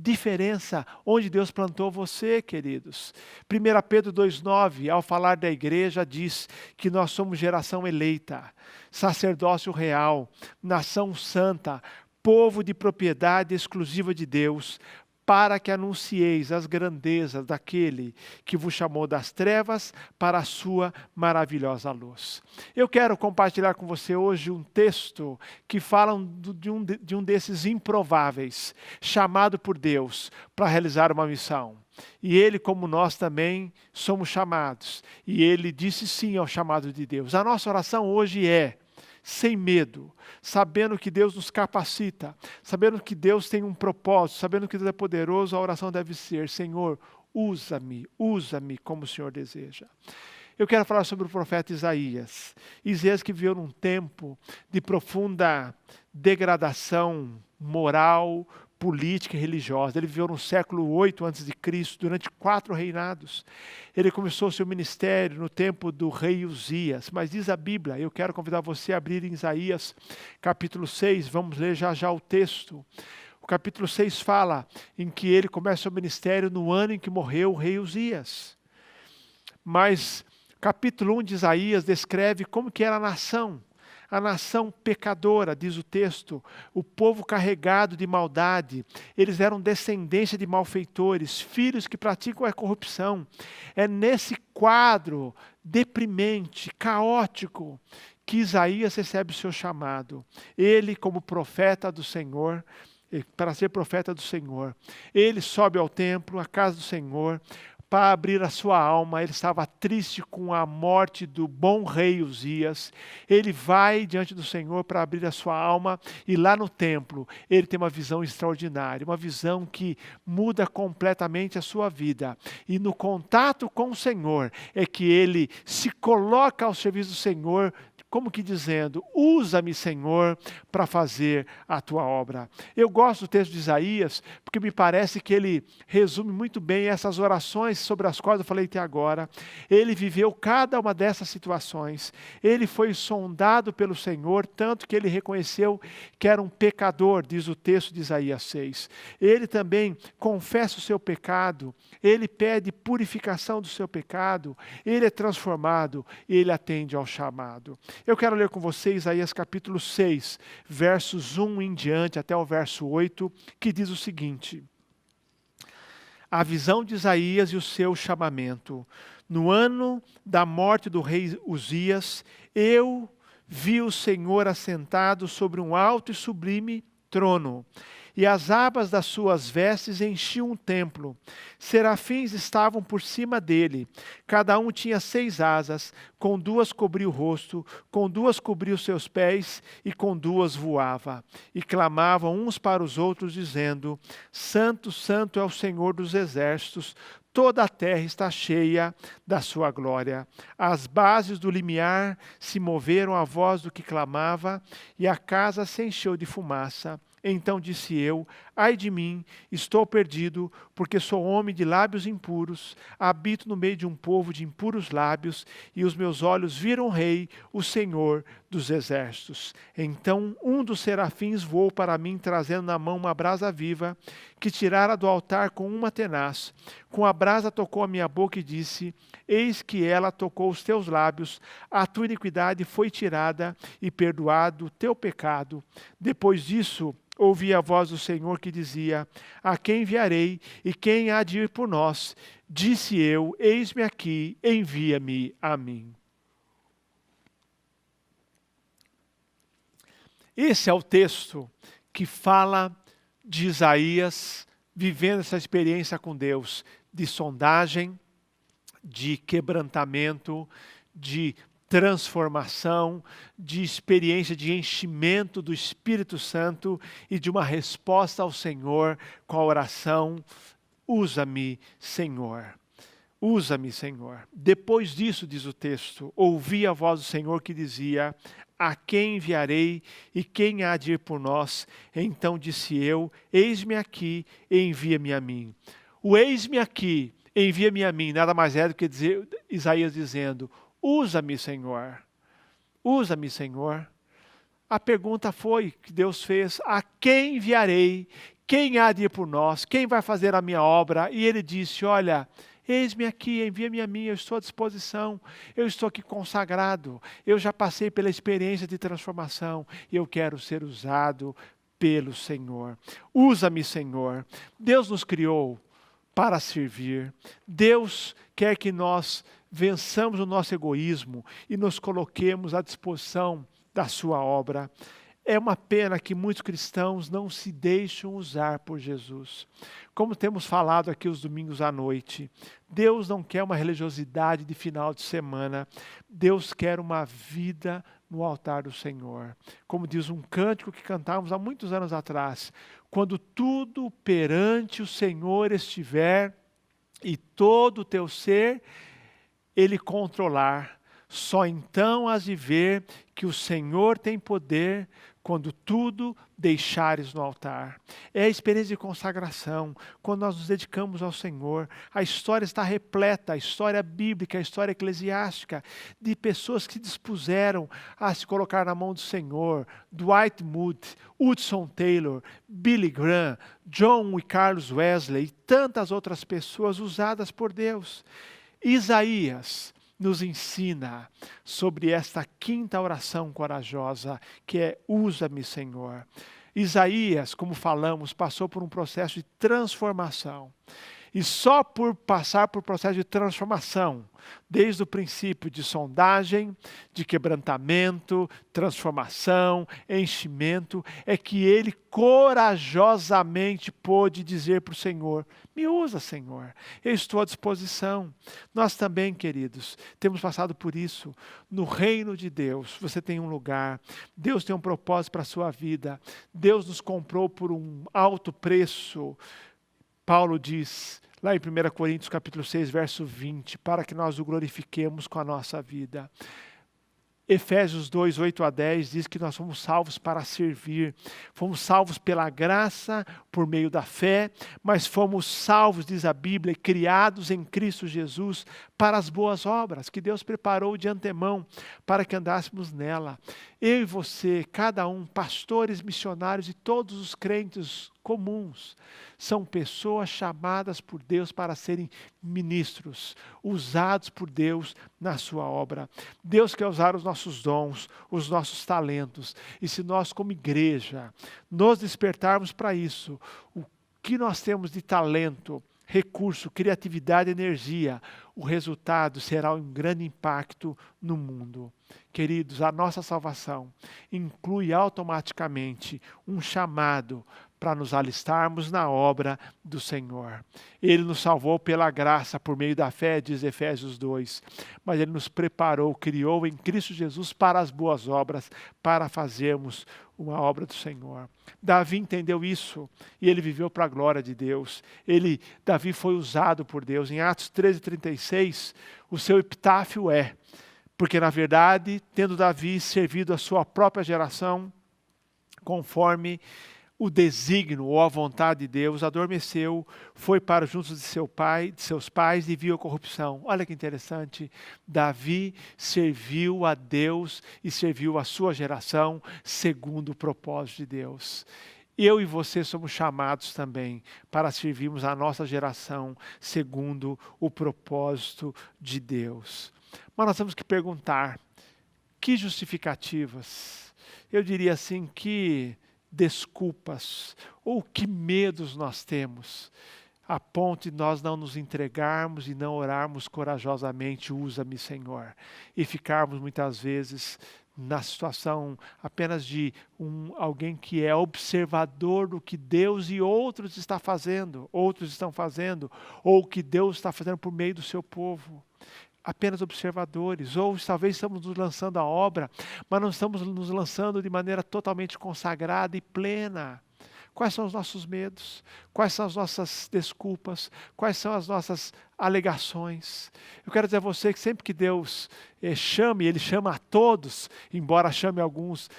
Diferença onde Deus plantou você, queridos. 1 Pedro 2,9, ao falar da igreja, diz que nós somos geração eleita, sacerdócio real, nação santa, povo de propriedade exclusiva de Deus, para que anuncieis as grandezas daquele que vos chamou das trevas para a sua maravilhosa luz. Eu quero compartilhar com você hoje um texto que fala de um desses improváveis, chamado por Deus para realizar uma missão. E ele, como nós também, somos chamados. E ele disse sim ao chamado de Deus. A nossa oração hoje é: sem medo, sabendo que Deus nos capacita, sabendo que Deus tem um propósito, sabendo que Deus é poderoso, a oração deve ser: Senhor, usa-me como o Senhor deseja. Eu quero falar sobre o profeta Isaías. Isaías que viveu num tempo de profunda degradação moral, política e religiosa. Ele viveu no século 8 a.C., durante 4 reinados. Ele começou seu ministério no tempo do rei Uzias. Mas diz a Bíblia, eu quero convidar você a abrir em Isaías capítulo 6, vamos ler já o texto. O capítulo 6 fala em que ele começa o ministério no ano em que morreu o rei Uzias. Mas capítulo 1 de Isaías descreve como que era a nação pecadora, diz o texto, o povo carregado de maldade. Eles eram descendência de malfeitores, filhos que praticam a corrupção. É nesse quadro deprimente, caótico, que Isaías recebe o seu chamado. Ele, como profeta do Senhor, para ser profeta do Senhor, ele sobe ao templo, à casa do Senhor, para abrir a sua alma. Ele estava triste com a morte do bom rei Uzias. Ele vai diante do Senhor para abrir a sua alma, e lá no templo ele tem uma visão extraordinária, uma visão que muda completamente a sua vida. E no contato com o Senhor é que ele se coloca ao serviço do Senhor, como que dizendo: usa-me, Senhor, para fazer a tua obra. Eu gosto do texto de Isaías, porque me parece que ele resume muito bem essas orações sobre as quais eu falei até agora. Ele viveu cada uma dessas situações. Ele foi sondado pelo Senhor, tanto que ele reconheceu que era um pecador, diz o texto de Isaías 6. Ele também confessa o seu pecado, ele pede purificação do seu pecado, ele é transformado, ele atende ao chamado. Eu quero ler com vocês Isaías capítulo 6, versos 1 em diante até o verso 8, que diz o seguinte: a visão de Isaías e o seu chamamento. No ano da morte do rei Uzias, eu vi o Senhor assentado sobre um alto e sublime trono, e as abas das suas vestes enchiam o templo. Serafins estavam por cima dele. Cada um tinha 6 asas, com 2 cobria o rosto, com 2 cobria os seus pés, e com 2 voava. E clamavam uns para os outros, dizendo: Santo, Santo é o Senhor dos exércitos, toda a terra está cheia da sua glória. As bases do limiar se moveram à voz do que clamava, e a casa se encheu de fumaça. Então disse eu: ai de mim, estou perdido, porque sou homem de lábios impuros, habito no meio de um povo de impuros lábios, e os meus olhos viram o Rei, o Senhor dos exércitos. Então um dos serafins voou para mim, trazendo na mão uma brasa viva, que tirara do altar com uma tenaz. Com a brasa tocou a minha boca e disse: eis que ela tocou os teus lábios, a tua iniquidade foi tirada e perdoado o teu pecado. Depois disso, ouvi a voz do Senhor que dizia: a quem enviarei e quem há de ir por nós? Disse eu: eis-me aqui, envia-me a mim. Esse é o texto que fala de Isaías vivendo essa experiência com Deus, de sondagem, de quebrantamento, de transformação, de experiência de enchimento do Espírito Santo e de uma resposta ao Senhor com a oração: usa-me, Senhor. Usa-me, Senhor. Depois disso, diz o texto, ouvi a voz do Senhor que dizia: a quem enviarei e quem há de ir por nós? Então disse eu: eis-me aqui, envia-me a mim. O eis-me aqui, envia-me a mim, nada mais é do que dizer, Isaías dizendo: usa-me, Senhor. Usa-me, Senhor. A pergunta foi que Deus fez: a quem enviarei? Quem há de ir por nós? Quem vai fazer a minha obra? E ele disse: olha, eis-me aqui, envia-me a mim, eu estou à disposição, eu estou aqui consagrado, eu já passei pela experiência de transformação e eu quero ser usado pelo Senhor. Usa-me, Senhor. Deus nos criou para servir. Deus quer que nós vençamos o nosso egoísmo e nos coloquemos à disposição da sua obra. É uma pena que muitos cristãos não se deixam usar por Jesus. Como temos falado aqui os domingos à noite, Deus não quer uma religiosidade de final de semana. Deus quer uma vida no altar do Senhor. Como diz um cântico que cantávamos há muitos anos atrás: quando tudo perante o Senhor estiver e todo o teu ser Ele controlar, só então has de ver que o Senhor tem poder quando tudo deixares no altar. É a experiência de consagração, quando nós nos dedicamos ao Senhor. A história está repleta, a história bíblica, a história eclesiástica, de pessoas que se dispuseram a se colocar na mão do Senhor. Dwight Moody, Hudson Taylor, Billy Graham, John e Carlos Wesley e tantas outras pessoas usadas por Deus. Isaías nos ensina sobre esta quinta oração corajosa, que é: usa-me, Senhor. Isaías, como falamos, passou por um processo de transformação. E só por passar por processo de transformação, desde o princípio de sondagem, de quebrantamento, transformação, enchimento, é que ele corajosamente pôde dizer para o Senhor: me usa, Senhor, eu estou à disposição. Nós também, queridos, temos passado por isso. No reino de Deus, você tem um lugar, Deus tem um propósito para a sua vida, Deus nos comprou por um alto preço. Paulo diz, lá em 1 Coríntios capítulo 6, verso 20, para que nós o glorifiquemos com a nossa vida. Efésios 2, 8 a 10 diz que nós fomos salvos para servir. Fomos salvos pela graça, por meio da fé, mas fomos salvos, diz a Bíblia, criados em Cristo Jesus para as boas obras que Deus preparou de antemão para que andássemos nela. Eu e você, cada um, pastores, missionários e todos os crentes comuns, são pessoas chamadas por Deus para serem ministros, usados por Deus na sua obra. Deus quer usar os nossos dons, os nossos talentos, e se nós como igreja nos despertarmos para isso, o que nós temos de talento, recurso, criatividade, energia, o resultado será um grande impacto no mundo. Queridos, a nossa salvação inclui automaticamente um chamado para nos alistarmos na obra do Senhor. Ele nos salvou pela graça, por meio da fé, diz Efésios 2, mas Ele nos preparou, criou em Cristo Jesus para as boas obras, para fazermos uma obra do Senhor. Davi entendeu isso e ele viveu para a glória de Deus. Davi foi usado por Deus. Em Atos 13:36, o seu epitáfio é: porque na verdade, tendo Davi servido a sua própria geração, conforme o desígnio ou a vontade de Deus, adormeceu, foi para juntos de seus pais e viu a corrupção. Olha que interessante, Davi serviu a Deus e serviu a sua geração segundo o propósito de Deus. Eu e você somos chamados também para servirmos a nossa geração segundo o propósito de Deus. Mas nós temos que perguntar, que justificativas? Eu diria assim, que desculpas ou que medos nós temos, a ponto de nós não nos entregarmos e não orarmos corajosamente, usa-me, Senhor, e ficarmos muitas vezes na situação apenas de alguém que é observador do que Deus e outros estão fazendo, ou que Deus está fazendo por meio do seu povo. Apenas observadores, ou talvez estamos nos lançando à obra, mas não estamos nos lançando de maneira totalmente consagrada e plena. Quais são os nossos medos? Quais são as nossas desculpas? Quais são as nossas alegações? Eu quero dizer a você que sempre que Deus chame, Ele chama a todos, embora chame alguns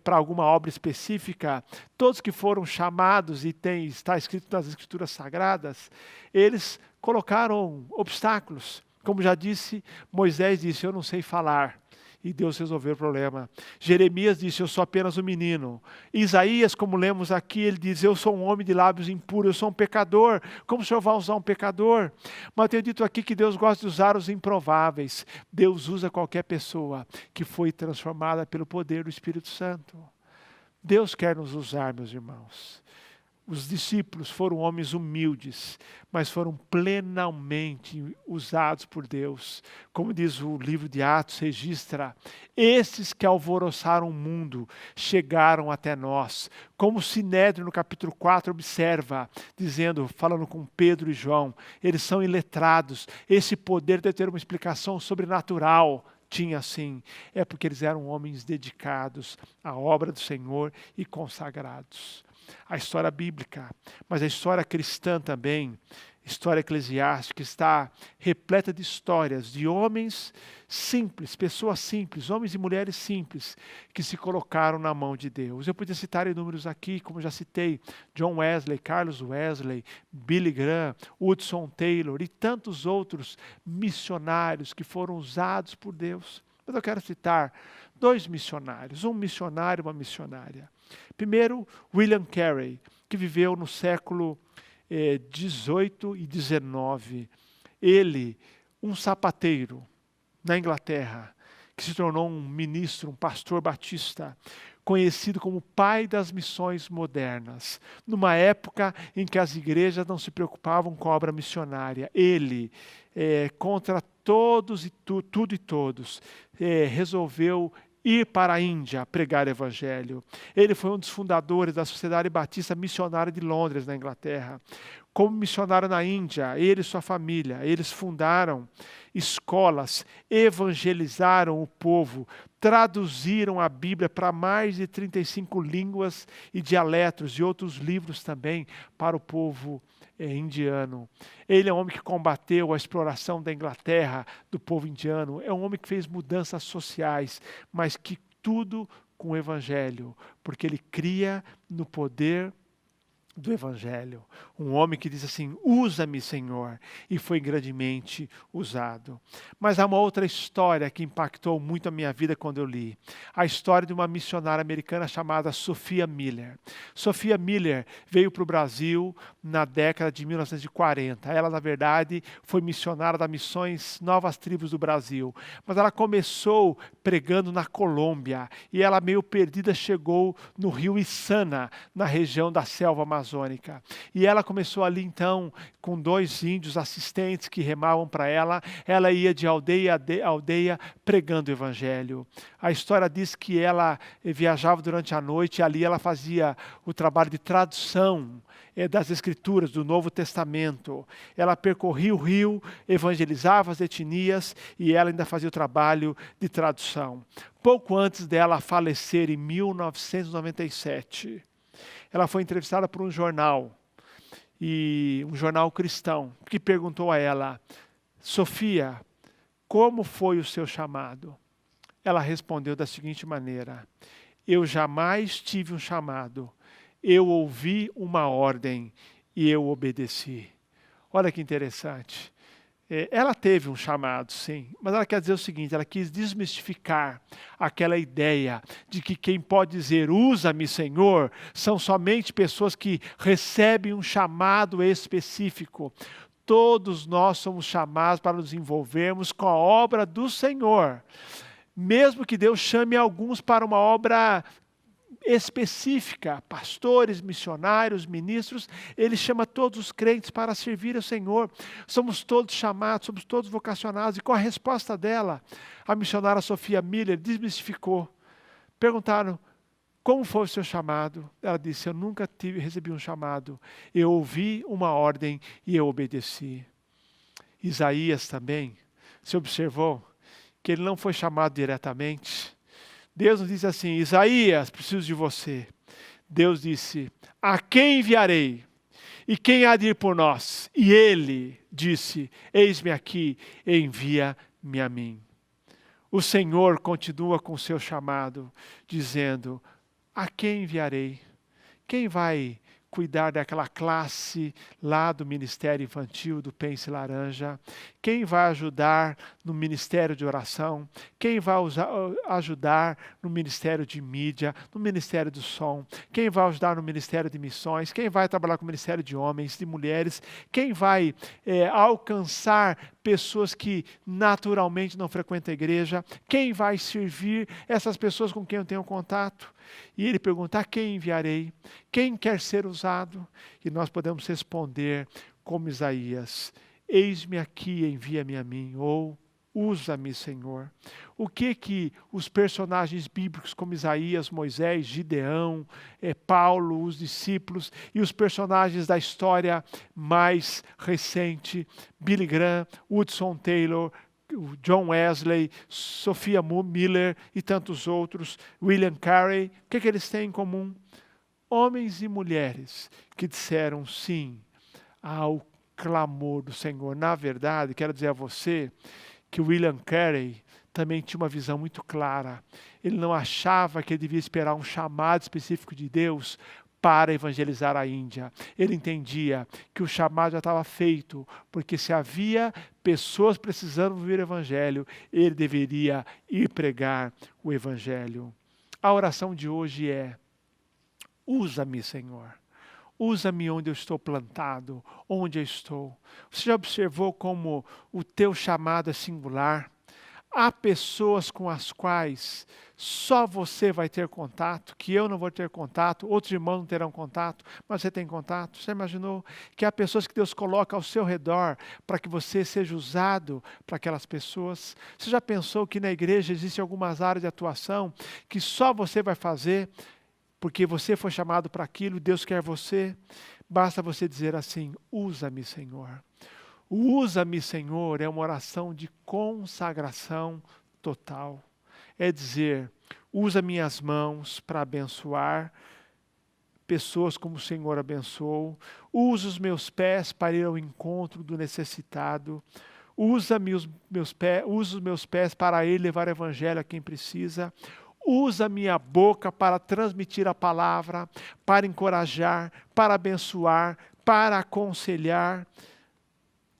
para alguma obra específica, todos que foram chamados e está escrito nas Escrituras Sagradas, eles colocaram obstáculos. Como já disse, Moisés disse, eu não sei falar. E Deus resolveu o problema. Jeremias disse, eu sou apenas um menino. Isaías, como lemos aqui, ele diz, eu sou um homem de lábios impuros, eu sou um pecador. Como o Senhor vai usar um pecador? Mas eu tenho dito aqui que Deus gosta de usar os improváveis. Deus usa qualquer pessoa que foi transformada pelo poder do Espírito Santo. Deus quer nos usar, meus irmãos. Os discípulos foram homens humildes, mas foram plenamente usados por Deus. Como diz o livro de Atos, registra, esses que alvoroçaram o mundo chegaram até nós. Como o Sinédrio no capítulo 4 observa, dizendo, falando com Pedro e João, eles são iletrados, esse poder deve ter uma explicação sobrenatural. Tinha sim, é porque eles eram homens dedicados à obra do Senhor e consagrados. A história bíblica, mas a história cristã também, história eclesiástica, está repleta de histórias de homens simples, pessoas simples, homens e mulheres simples, que se colocaram na mão de Deus. Eu podia citar inúmeros aqui, como já citei, John Wesley, Carlos Wesley, Billy Graham, Hudson Taylor e tantos outros missionários que foram usados por Deus. Mas eu quero citar 2 missionários, um missionário e uma missionária. Primeiro, William Carey, que viveu no século 18 e 19. Ele, um sapateiro na Inglaterra, que se tornou um ministro, um pastor batista, conhecido como pai das missões modernas, numa época em que as igrejas não se preocupavam com a obra missionária. Ele, contra todos e tudo e todos, resolveu ir para a Índia pregar o evangelho. Ele foi um dos fundadores da Sociedade Batista Missionária de Londres, na Inglaterra. Como missionário na Índia, ele e sua família, eles fundaram escolas, evangelizaram o povo, traduziram a Bíblia para mais de 35 línguas e dialetos e outros livros também para o povo indiano. Ele é um homem que combateu a exploração da Inglaterra, do povo indiano. É um homem que fez mudanças sociais, mas que tudo com o evangelho, porque ele cria no poder do evangelho. Um homem que diz assim, usa-me, Senhor, e foi grandemente usado. Mas há uma outra história que impactou muito a minha vida quando eu li. A história de uma missionária americana chamada Sophia Miller. Sophia Miller veio para o Brasil na década de 1940. Ela, na verdade, foi missionária das missões Novas Tribos do Brasil. Mas ela começou pregando na Colômbia e ela, meio perdida, chegou no rio Içana, na região da selva amazônica. E ela começou ali então com 2 índios assistentes que remavam para ela. Ela ia de aldeia a aldeia pregando o evangelho. A história diz que ela viajava durante a noite e ali ela fazia o trabalho de tradução das Escrituras, do Novo Testamento. Ela percorria o rio, evangelizava as etnias e ela ainda fazia o trabalho de tradução. Pouco antes dela falecer, em 1997, ela foi entrevistada por um jornal cristão, que perguntou a ela, Sophia, como foi o seu chamado? Ela respondeu da seguinte maneira, eu jamais tive um chamado, eu ouvi uma ordem e eu obedeci. Olha que interessante. Ela teve um chamado, sim, mas ela quer dizer o seguinte, ela quis desmistificar aquela ideia de que quem pode dizer, usa-me, Senhor, são somente pessoas que recebem um chamado específico. Todos nós somos chamados para nos envolvermos com a obra do Senhor. Mesmo que Deus chame alguns para uma obra específica, pastores, missionários, ministros, ele chama todos os crentes para servir ao Senhor. Somos todos chamados, somos todos vocacionados. E com a resposta dela, a missionária Sofia Miller desmistificou. Perguntaram, como foi o seu chamado? Ela disse, eu nunca recebi um chamado. Eu ouvi uma ordem e eu obedeci. Isaías também, você observou que ele não foi chamado diretamente. Deus nos diz assim, Isaías, preciso de você. Deus disse, a quem enviarei? E quem há de ir por nós? E ele disse, eis-me aqui, envia-me a mim. O Senhor continua com o seu chamado, dizendo, a quem enviarei? Quem vai cuidar daquela classe lá do Ministério Infantil, do Pense Laranja? Quem vai ajudar no Ministério de Oração? Quem vai ajudar no Ministério de Mídia, no Ministério do Som? Quem vai ajudar no Ministério de Missões? Quem vai trabalhar com o Ministério de Homens, de Mulheres? Quem vai alcançar pessoas que naturalmente não frequentam a igreja? Quem vai servir essas pessoas com quem eu tenho contato? E ele pergunta, a quem enviarei? Quem quer ser usado? E nós podemos responder como Isaías, eis-me aqui, envia-me a mim, ou usa-me, Senhor. O que os personagens bíblicos como Isaías, Moisés, Gideão, Paulo, os discípulos e os personagens da história mais recente, Billy Graham, Hudson Taylor, John Wesley, Sophia Miller e tantos outros, William Carey, o que eles têm em comum? Homens e mulheres que disseram sim ao clamor do Senhor. Na verdade, quero dizer a você que William Carey também tinha uma visão muito clara. Ele não achava que ele devia esperar um chamado específico de Deus para evangelizar a Índia. Ele entendia que o chamado já estava feito, porque se havia pessoas precisando ouvir o Evangelho, ele deveria ir pregar o Evangelho. A oração de hoje é, usa-me, Senhor. Usa-me onde eu estou plantado, onde eu estou. Você já observou como o teu chamado é singular? Há pessoas com as quais só você vai ter contato, que eu não vou ter contato, outros irmãos não terão contato, mas você tem contato. Você imaginou que há pessoas que Deus coloca ao seu redor para que você seja usado para aquelas pessoas? Você já pensou que na igreja existem algumas áreas de atuação que só você vai fazer porque você foi chamado para aquilo, Deus quer você? Basta você dizer assim, usa-me, Senhor. Usa-me, Senhor, é uma oração de consagração total. É dizer, usa minhas mãos para abençoar pessoas como o Senhor abençoou. Usa os meus pés para ir ao encontro do necessitado. Usa os meus pés para ir levar o evangelho a quem precisa. Usa minha boca para transmitir a palavra, para encorajar, para abençoar, para aconselhar.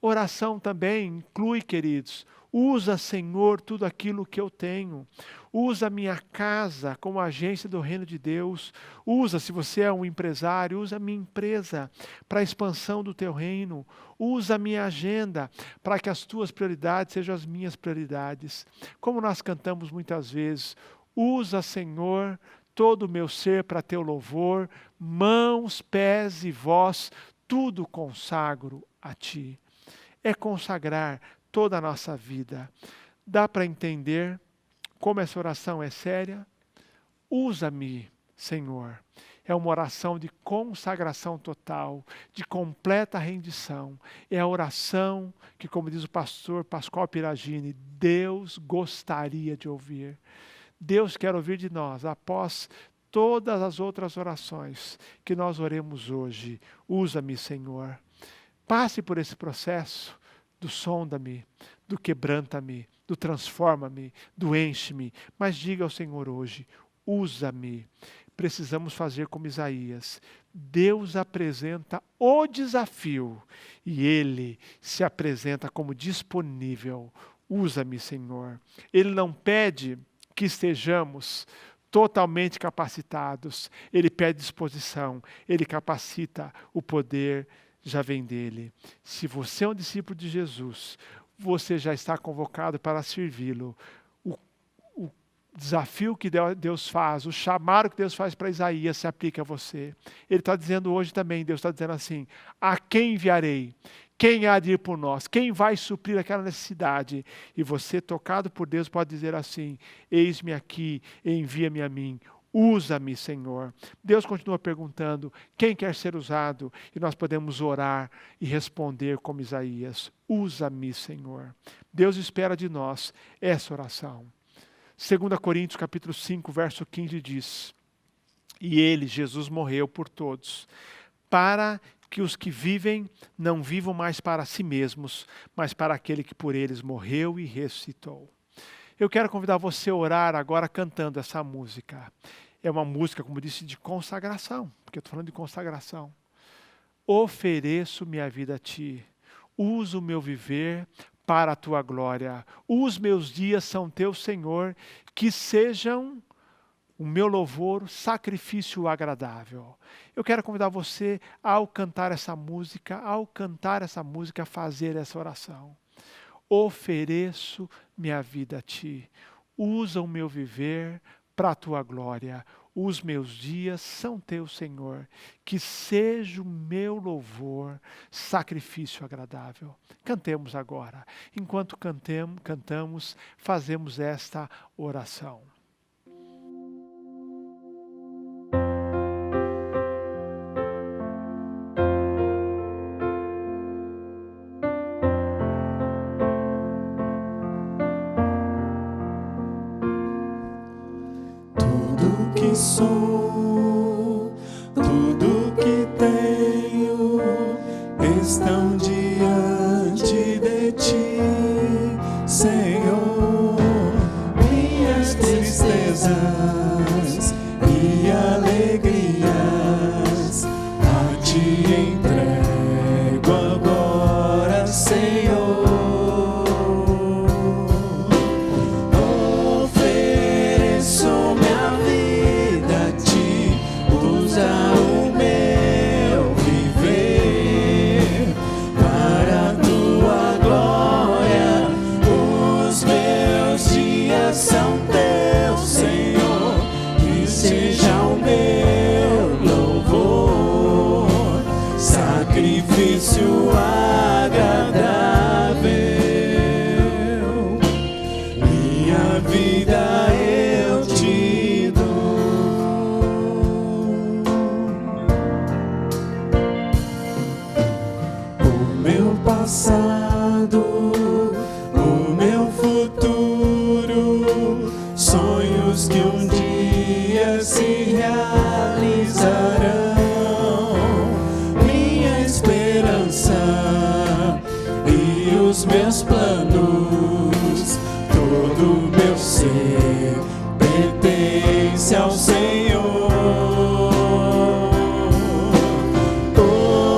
Oração também inclui, queridos, usa, Senhor, tudo aquilo que eu tenho. Usa a minha casa como agência do reino de Deus. Usa, se você é um empresário, usa a minha empresa para a expansão do teu reino. Usa a minha agenda para que as tuas prioridades sejam as minhas prioridades. Como nós cantamos muitas vezes, usa, Senhor, todo o meu ser para teu louvor, mãos, pés e voz, tudo consagro a ti. É consagrar toda a nossa vida. Dá para entender como essa oração é séria? Usa-me, Senhor. É uma oração de consagração total, de completa rendição. É a oração que, como diz o pastor Pascoal Piragini, Deus gostaria de ouvir. Deus quer ouvir de nós, após todas as outras orações que nós oremos hoje. Usa-me, Senhor. Passe por esse processo do sonda-me, do quebranta-me, do transforma-me, do enche-me. Mas diga ao Senhor hoje, usa-me. Precisamos fazer como Isaías. Deus apresenta o desafio e Ele se apresenta como disponível. Usa-me, Senhor. Ele não pede que estejamos totalmente capacitados. Ele pede disposição. Ele capacita, o poder já vem dele. Se você é um discípulo de Jesus, você já está convocado para servi-lo. desafio que Deus faz, o chamado que Deus faz para Isaías se aplica a você. Ele está dizendo hoje também, Deus está dizendo assim, a quem enviarei? Quem há de ir por nós? Quem vai suprir aquela necessidade? E você, tocado por Deus, pode dizer assim, eis-me aqui, envia-me a mim. Usa-me, Senhor. Deus continua perguntando, quem quer ser usado? E nós podemos orar e responder como Isaías, usa-me, Senhor. Deus espera de nós essa oração. 2 Coríntios capítulo 5, verso 15 diz, e ele, Jesus, morreu por todos, para que os que vivem não vivam mais para si mesmos, mas para aquele que por eles morreu e ressuscitou. Eu quero convidar você a orar agora cantando essa música. É uma música, como disse, de consagração, porque eu estou falando de consagração. Ofereço minha vida a Ti, uso o meu viver para a Tua glória. Os meus dias são Teu, Senhor, que sejam o meu louvor, sacrifício agradável. Eu quero convidar você, ao cantar essa música, a fazer essa oração. Ofereço minha vida a Ti. Usa o meu viver para a Tua glória. Os meus dias são Teu, Senhor. Que seja o meu louvor, sacrifício agradável. Cantemos agora. Enquanto cantamos, fazemos esta oração. Sou, tudo que tenho estão diante de Ti, Senhor. Minhas tristezas e alegrias a Ti entrego agora, Senhor. São Teu, Senhor, que seja o meu louvor, sacrifício agradável. Minha vida eu Te dou. O meu passado, o meu futuro, sonhos que um dia se realizarão, minha esperança e os meus planos, todo meu ser pertence ao Senhor.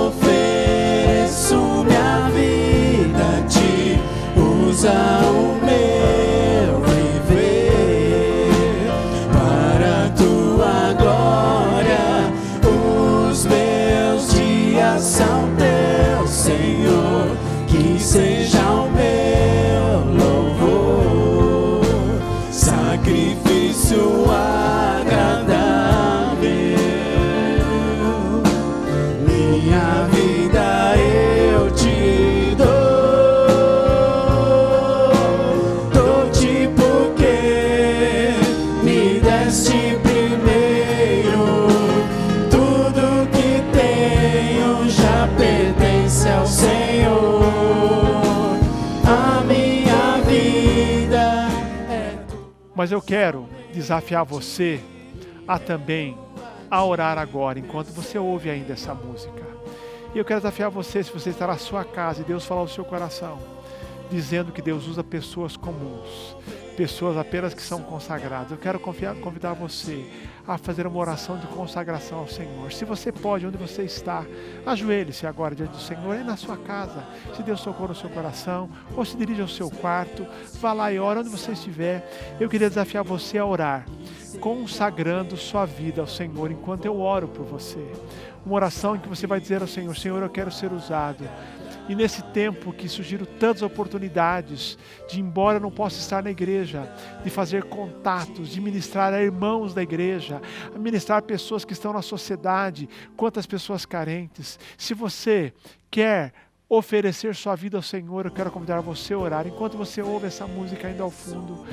Ofereço minha vida a Ti, usa o meu viver para a Tua glória. Os meus dias são Teus, Senhor, que seja o meu louvor, sacrifício agradável. Minha vida eu Te dou. Dou-Te porque me deste primeiro. Tudo que tenho já pertence ao Senhor. A minha vida é Tua. Mas eu quero desafiar você a também a orar agora, enquanto você ouve ainda essa música. E eu quero desafiar você, se você está na sua casa e Deus falar ao seu coração, dizendo que Deus usa pessoas comuns, pessoas apenas que são consagradas. Eu quero convidar você a fazer uma oração de consagração ao Senhor. Se você pode, onde você está, ajoelhe-se agora diante do Senhor, aí na sua casa. Se Deus tocou no seu coração, ou se dirige ao seu quarto, vá lá e ora onde você estiver. Eu queria desafiar você a orar, consagrando sua vida ao Senhor enquanto eu oro por você. Uma oração em que você vai dizer ao Senhor: Senhor, eu quero ser usado. E nesse tempo que surgiram tantas oportunidades de, embora eu não possa estar na igreja, de fazer contatos, de ministrar a irmãos da igreja, a ministrar pessoas que estão na sociedade, quantas pessoas carentes. Se você quer oferecer sua vida ao Senhor, eu quero convidar você a orar. Enquanto você ouve essa música ainda ao fundo,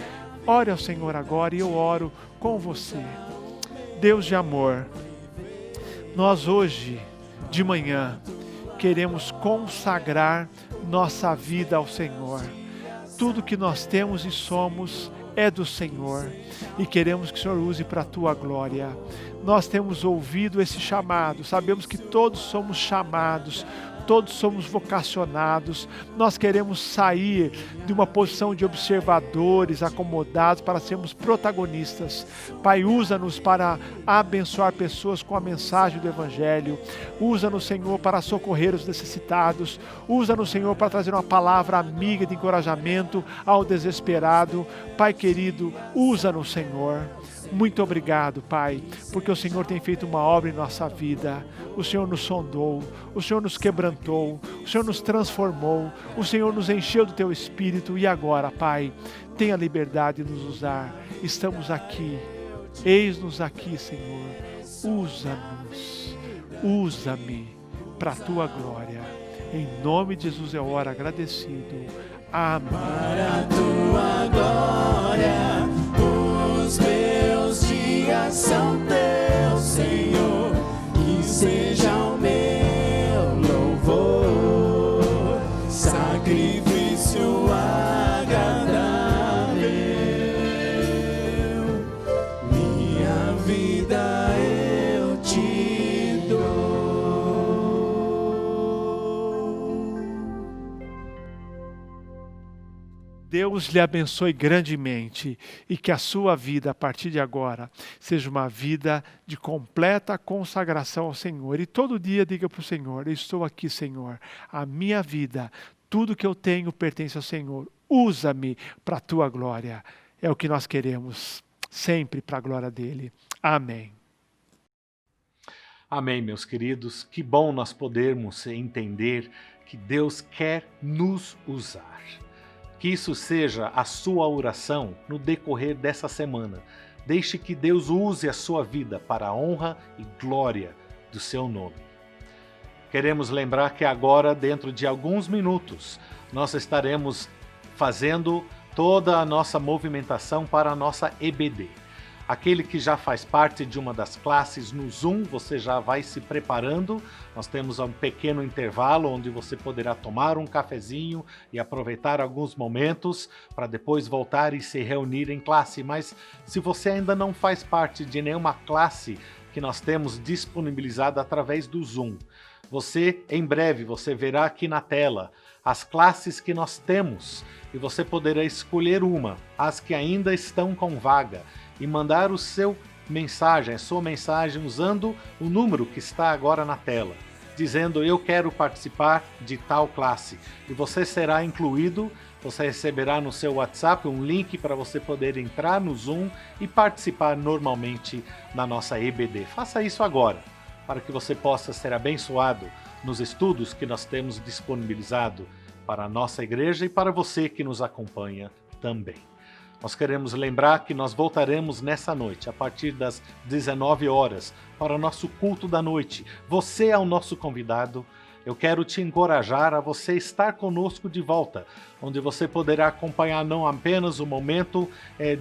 ore ao Senhor agora e eu oro com você. Deus de amor, nós hoje de manhã queremos consagrar nossa vida ao Senhor. Tudo que nós temos e somos é do Senhor e queremos que o Senhor use para a tua glória. Nós temos ouvido esse chamado, sabemos que todos somos chamados, todos somos vocacionados. Nós queremos sair de uma posição de observadores, acomodados, para sermos protagonistas. Pai, usa-nos para abençoar pessoas com a mensagem do Evangelho. Usa-nos, Senhor, para socorrer os necessitados. Usa-nos, Senhor, para trazer uma palavra amiga de encorajamento ao desesperado. Pai querido, usa-nos, Senhor. Muito obrigado, Pai, porque o Senhor tem feito uma obra em nossa vida. O Senhor nos sondou, o Senhor nos quebrantou, o Senhor nos transformou, o Senhor nos encheu do Teu Espírito e agora, Pai, tenha liberdade de nos usar. Estamos aqui, eis-nos aqui, Senhor. Usa-nos, usa-me para a Tua glória. Em nome de Jesus eu oro agradecido. Amém. Para a Tua glória, os meus dias são Teus, Senhor, que seja o meu louvor, sacrifício agradável, minha vida eu te dou. Deus lhe abençoe grandemente e que a sua vida, a partir de agora, seja uma vida de completa consagração ao Senhor. E todo dia diga para o Senhor: eu estou aqui, Senhor, a minha vida, tudo que eu tenho pertence ao Senhor. Usa-me para a Tua glória. É o que nós queremos, sempre para a glória dEle. Amém. Amém, meus queridos. Que bom nós podermos entender que Deus quer nos usar. Que isso seja a sua oração no decorrer dessa semana. Deixe que Deus use a sua vida para a honra e glória do seu nome. Queremos lembrar que agora, dentro de alguns minutos, nós estaremos fazendo toda a nossa movimentação para a nossa EBD. Aquele que já faz parte de uma das classes no Zoom, você já vai se preparando. Nós temos um pequeno intervalo onde você poderá tomar um cafezinho e aproveitar alguns momentos para depois voltar e se reunir em classe. Mas se você ainda não faz parte de nenhuma classe que nós temos disponibilizada através do Zoom, em breve você verá aqui na tela as classes que nós temos e você poderá escolher as que ainda estão com vaga, e mandar a sua mensagem usando o número que está agora na tela, dizendo: eu quero participar de tal classe. E você será incluído, você receberá no seu WhatsApp um link para você poder entrar no Zoom e participar normalmente na nossa EBD. Faça isso agora, para que você possa ser abençoado nos estudos que nós temos disponibilizado para a nossa igreja e para você que nos acompanha também. Nós queremos lembrar que nós voltaremos nessa noite, a partir das 19 horas, para o nosso culto da noite. Você é o nosso convidado. Eu quero te encorajar a você estar conosco de volta, onde você poderá acompanhar não apenas o momento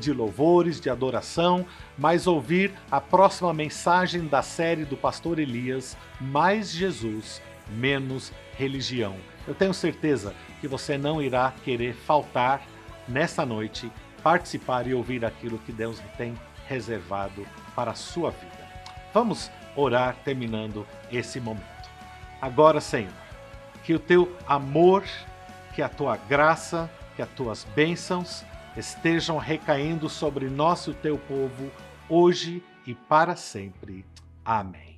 de louvores, de adoração, mas ouvir a próxima mensagem da série do Pastor Elias, Mais Jesus, Menos Religião. Eu tenho certeza que você não irá querer faltar nessa noite, participar e ouvir aquilo que Deus tem reservado para a sua vida. Vamos orar terminando esse momento. Agora, Senhor, que o Teu amor, que a Tua graça, que as Tuas bênçãos estejam recaindo sobre nós e o Teu povo, hoje e para sempre. Amém.